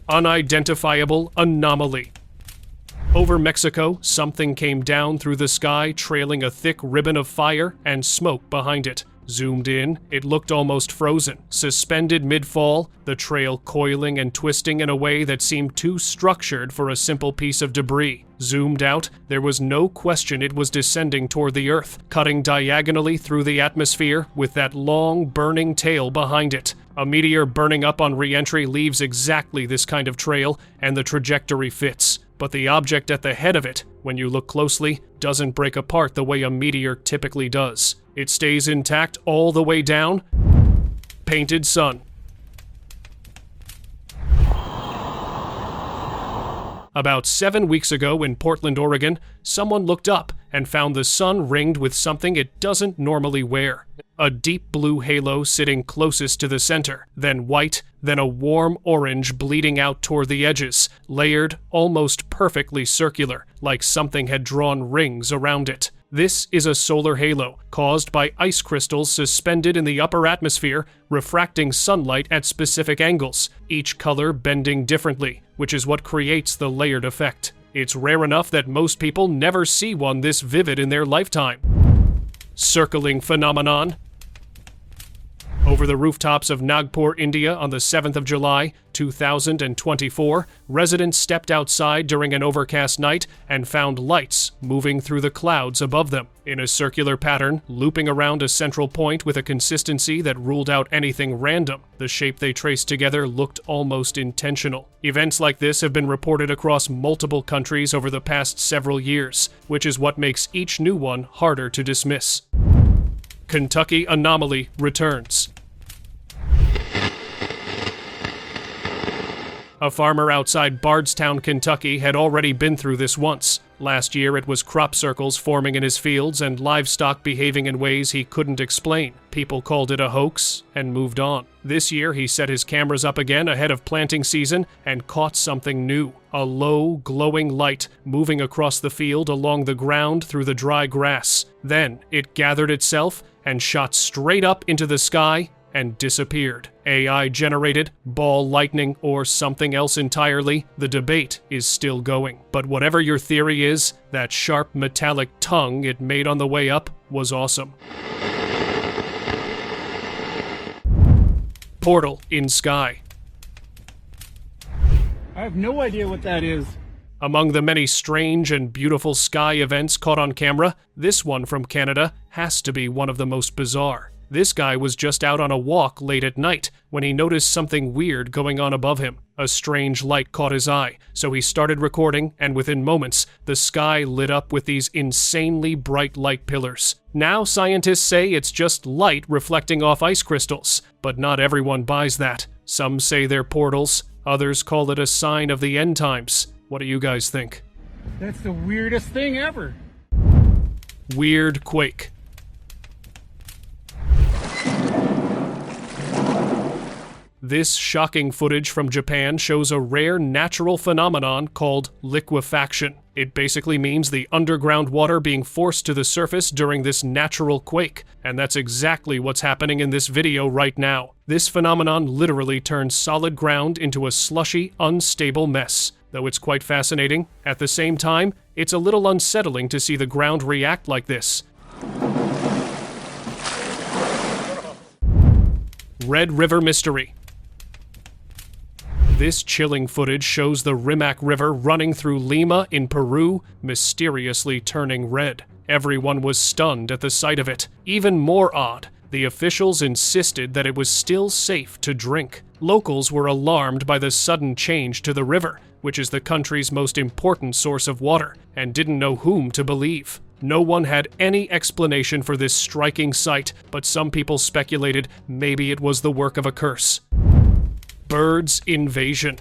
Unidentifiable anomaly. Over Mexico, something came down through the sky, trailing a thick ribbon of fire and smoke behind it. Zoomed in, it looked almost frozen, suspended mid-fall, the trail coiling and twisting in a way that seemed too structured for a simple piece of debris. Zoomed out, there was no question it was descending toward the Earth, cutting diagonally through the atmosphere with that long, burning tail behind it. A meteor burning up on re-entry leaves exactly this kind of trail, and the trajectory fits. But the object at the head of it, when you look closely, doesn't break apart the way a meteor typically does. It stays intact all the way down. Painted sun. About 7 weeks ago in Portland, Oregon, someone looked up and found the sun ringed with something it doesn't normally wear. A deep blue halo sitting closest to the center, then white, then a warm orange bleeding out toward the edges, layered, almost perfectly circular, like something had drawn rings around it. This is a solar halo, caused by ice crystals suspended in the upper atmosphere, refracting sunlight at specific angles, each color bending differently, which is what creates the layered effect. It's rare enough that most people never see one this vivid in their lifetime. Circling phenomenon. Over the rooftops of Nagpur, India on the 7th of July, 2024, residents stepped outside during an overcast night and found lights moving through the clouds above them, in a circular pattern, looping around a central point with a consistency that ruled out anything random. The shape they traced together looked almost intentional. Events like this have been reported across multiple countries over the past several years, which is what makes each new one harder to dismiss. Kentucky anomaly returns. A farmer outside Bardstown, Kentucky had already been through this once. Last year it was crop circles forming in his fields and livestock behaving in ways he couldn't explain. People called it a hoax and moved on. This year he set his cameras up again ahead of planting season and caught something new. A low, glowing light moving across the field along the ground through the dry grass. Then it gathered itself and shot straight up into the sky and disappeared. AI-generated, ball lightning, or something else entirely, the debate is still going. But whatever your theory is, that sharp metallic tongue it made on the way up was awesome. Portal in sky. I have no idea what that is. Among the many strange and beautiful sky events caught on camera, this one from Canada has to be one of the most bizarre. This guy was just out on a walk late at night when he noticed something weird going on above him. A strange light caught his eye, so he started recording, and within moments, the sky lit up with these insanely bright light pillars. Now scientists say it's just light reflecting off ice crystals, but not everyone buys that. Some say they're portals, others call it a sign of the end times. What do you guys think? That's the weirdest thing ever. Weird quake. This shocking footage from Japan shows a rare natural phenomenon called liquefaction. It basically means the underground water being forced to the surface during this natural quake, and that's exactly what's happening in this video right now. This phenomenon literally turns solid ground into a slushy, unstable mess. Though it's quite fascinating, at the same time, it's a little unsettling to see the ground react like this. Red River Mystery. This chilling footage shows the Rimac River running through Lima in Peru, mysteriously turning red. Everyone was stunned at the sight of it. Even more odd, the officials insisted that it was still safe to drink. Locals were alarmed by the sudden change to the river, which is the country's most important source of water, and didn't know whom to believe. No one had any explanation for this striking sight, but some people speculated maybe it was the work of a curse. Birds invasion.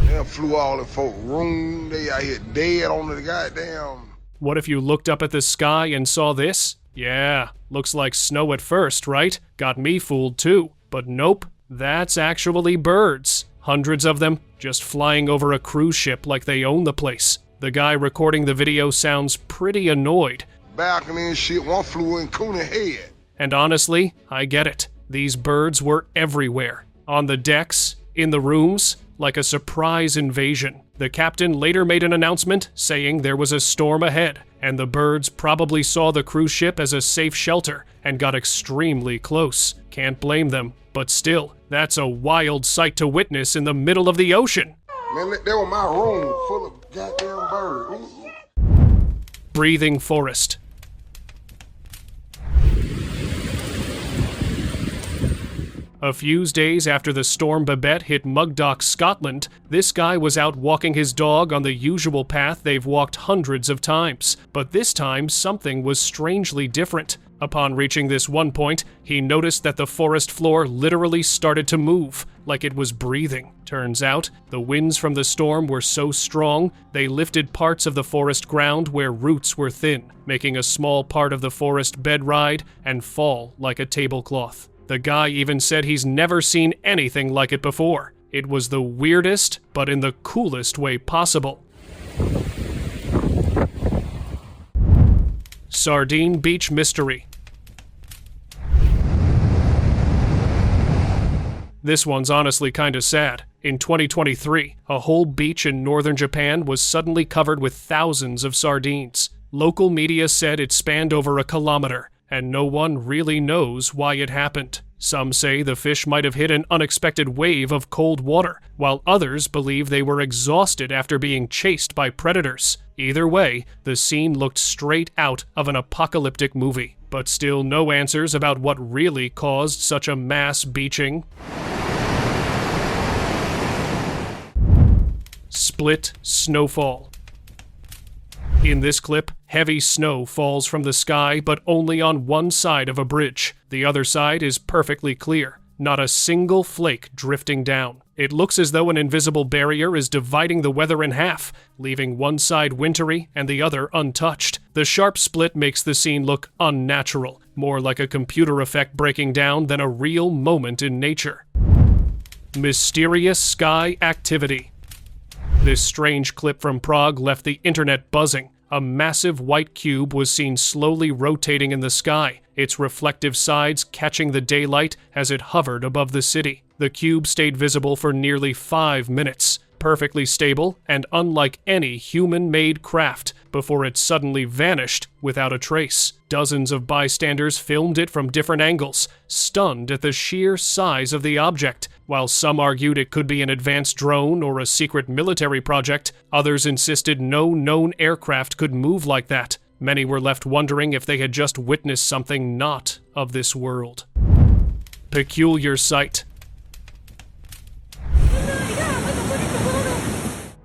They flew all in folk room. They out here dead on the goddamn. What if you looked up at the sky and saw this? Yeah, looks like snow at first, right? Got me fooled too. But nope, that's actually birds. Hundreds of them, just flying over a cruise ship like they own the place. The guy recording the video sounds pretty annoyed. Balcony and shit, one flew in Cooney head. And honestly, I get it. These birds were everywhere. On the decks, in the rooms, like a surprise invasion. The captain later made an announcement saying there was a storm ahead, and the birds probably saw the cruise ship as a safe shelter and got extremely close. Can't blame them, but still, that's a wild sight to witness in the middle of the ocean. Man, that was my room full of goddamn birds. Breathing forest. A few days after the storm Babette hit Mugdock, Scotland, this guy was out walking his dog on the usual path they've walked hundreds of times. But this time, something was strangely different. Upon reaching this one point, he noticed that the forest floor literally started to move, like it was breathing. Turns out, the winds from the storm were so strong, they lifted parts of the forest ground where roots were thin, making a small part of the forest bed ride and fall like a tablecloth. The guy even said he's never seen anything like it before. It was the weirdest, but in the coolest way possible. Sardine Beach Mystery. This one's honestly kinda sad. In 2023, a whole beach in northern Japan was suddenly covered with thousands of sardines. Local media said it spanned over a kilometer, and no one really knows why it happened. Some say the fish might have hit an unexpected wave of cold water, while others believe they were exhausted after being chased by predators. Either way, the scene looked straight out of an apocalyptic movie, but still no answers about what really caused such a mass beaching. Split snowfall. In this clip, heavy snow falls from the sky, but only on one side of a bridge. The other side is perfectly clear. Not a single flake drifting down. It looks as though an invisible barrier is dividing the weather in half, leaving one side wintry and the other untouched. The sharp split makes the scene look unnatural, more like a computer effect breaking down than a real moment in nature. Mysterious sky activity. This strange clip from Prague left the internet buzzing. A massive white cube was seen slowly rotating in the sky, its reflective sides catching the daylight as it hovered above the city. The cube stayed visible for nearly 5 minutes, perfectly stable and unlike any human-made craft, before it suddenly vanished without a trace. Dozens of bystanders filmed it from different angles, stunned at the sheer size of the object. While some argued it could be an advanced drone or a secret military project, others insisted no known aircraft could move like that. Many were left wondering if they had just witnessed something not of this world. Peculiar sight.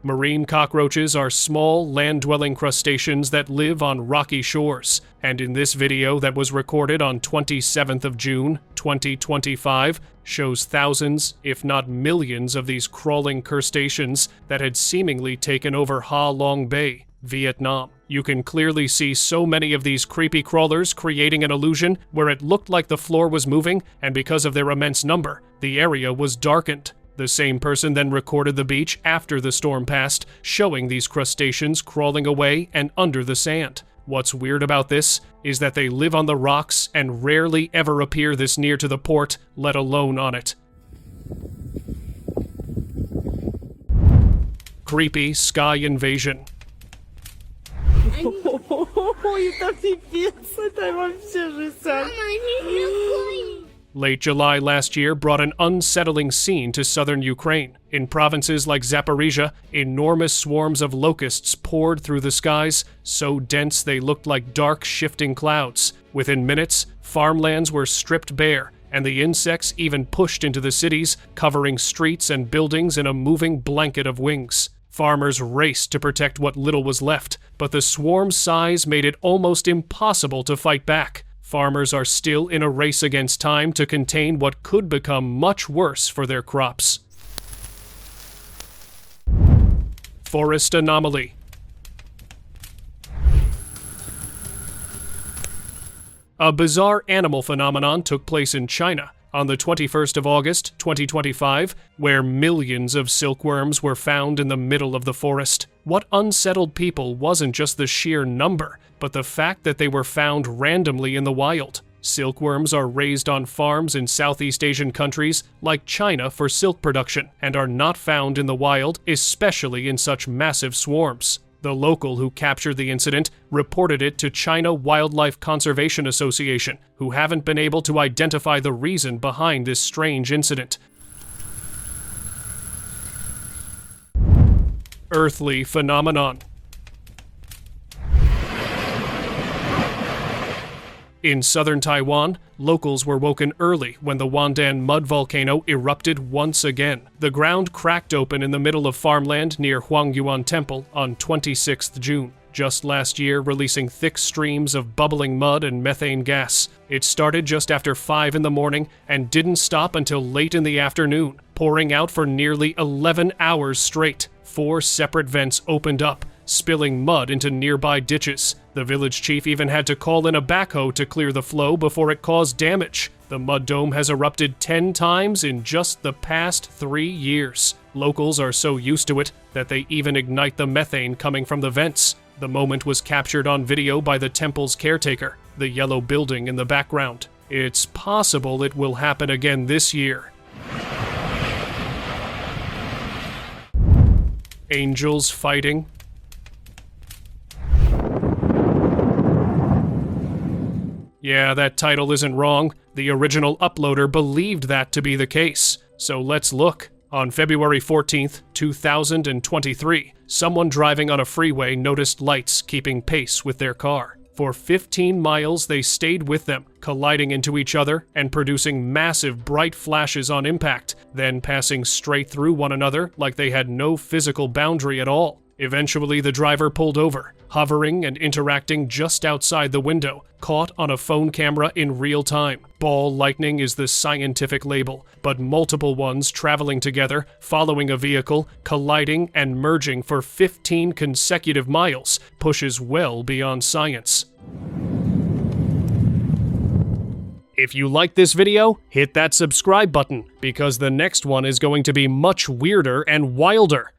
Marine cockroaches are small, land-dwelling crustaceans that live on rocky shores, and in this video that was recorded on 27th of June, 2025, shows thousands, if not millions, of these crawling crustaceans that had seemingly taken over Ha Long Bay. Vietnam. You can clearly see so many of these creepy crawlers creating an illusion where it looked like the floor was moving, and because of their immense number, the area was darkened. The same person then recorded the beach after the storm passed, showing these crustaceans crawling away and under the sand. What's weird about this is that they live on the rocks and rarely ever appear this near to the port, let alone on it. Creepy sky invasion. Late July last year brought an unsettling scene to southern Ukraine. In provinces like Zaporizhia, enormous swarms of locusts poured through the skies, so dense they looked like dark, shifting clouds. Within minutes, farmlands were stripped bare, and the insects even pushed into the cities, covering streets and buildings in a moving blanket of wings. Farmers raced to protect what little was left, but the swarm's size made it almost impossible to fight back. Farmers are still in a race against time to contain what could become much worse for their crops. Forest anomaly. A bizarre animal phenomenon took place in China on the 21st of August, 2025, where millions of silkworms were found in the middle of the forest. What unsettled people wasn't just the sheer number, but the fact that they were found randomly in the wild. Silkworms are raised on farms in Southeast Asian countries like China for silk production and are not found in the wild, especially in such massive swarms. The local who captured the incident reported it to China Wildlife Conservation Association, who haven't been able to identify the reason behind this strange incident. Earthly phenomenon. In southern Taiwan, locals were woken early when the Wandan mud volcano erupted once again. The ground cracked open in the middle of farmland near Huangyuan Temple on 26th June, just last year releasing thick streams of bubbling mud and methane gas. It started just after 5 in the morning and didn't stop until late in the afternoon, pouring out for nearly 11 hours straight. 4 separate vents opened up, spilling mud into nearby ditches. The village chief even had to call in a backhoe to clear the flow before it caused damage. The mud dome has erupted 10 times in just the past 3 years. Locals are so used to it that they even ignite the methane coming from the vents. The moment was captured on video by the temple's caretaker, the yellow building in the background. It's possible it will happen again this year. Angels fighting. Yeah, that title isn't wrong. The original uploader believed that to be the case. So let's look. On February 14th, 2023, someone driving on a freeway noticed lights keeping pace with their car. For 15 miles, they stayed with them, colliding into each other and producing massive bright flashes on impact, then passing straight through one another like they had no physical boundary at all. Eventually, the driver pulled over, hovering and interacting just outside the window, caught on a phone camera in real time. Ball lightning is the scientific label, but multiple ones traveling together, following a vehicle, colliding and merging for 15 consecutive miles pushes well beyond science. If you like this video, hit that subscribe button, because the next one is going to be much weirder and wilder.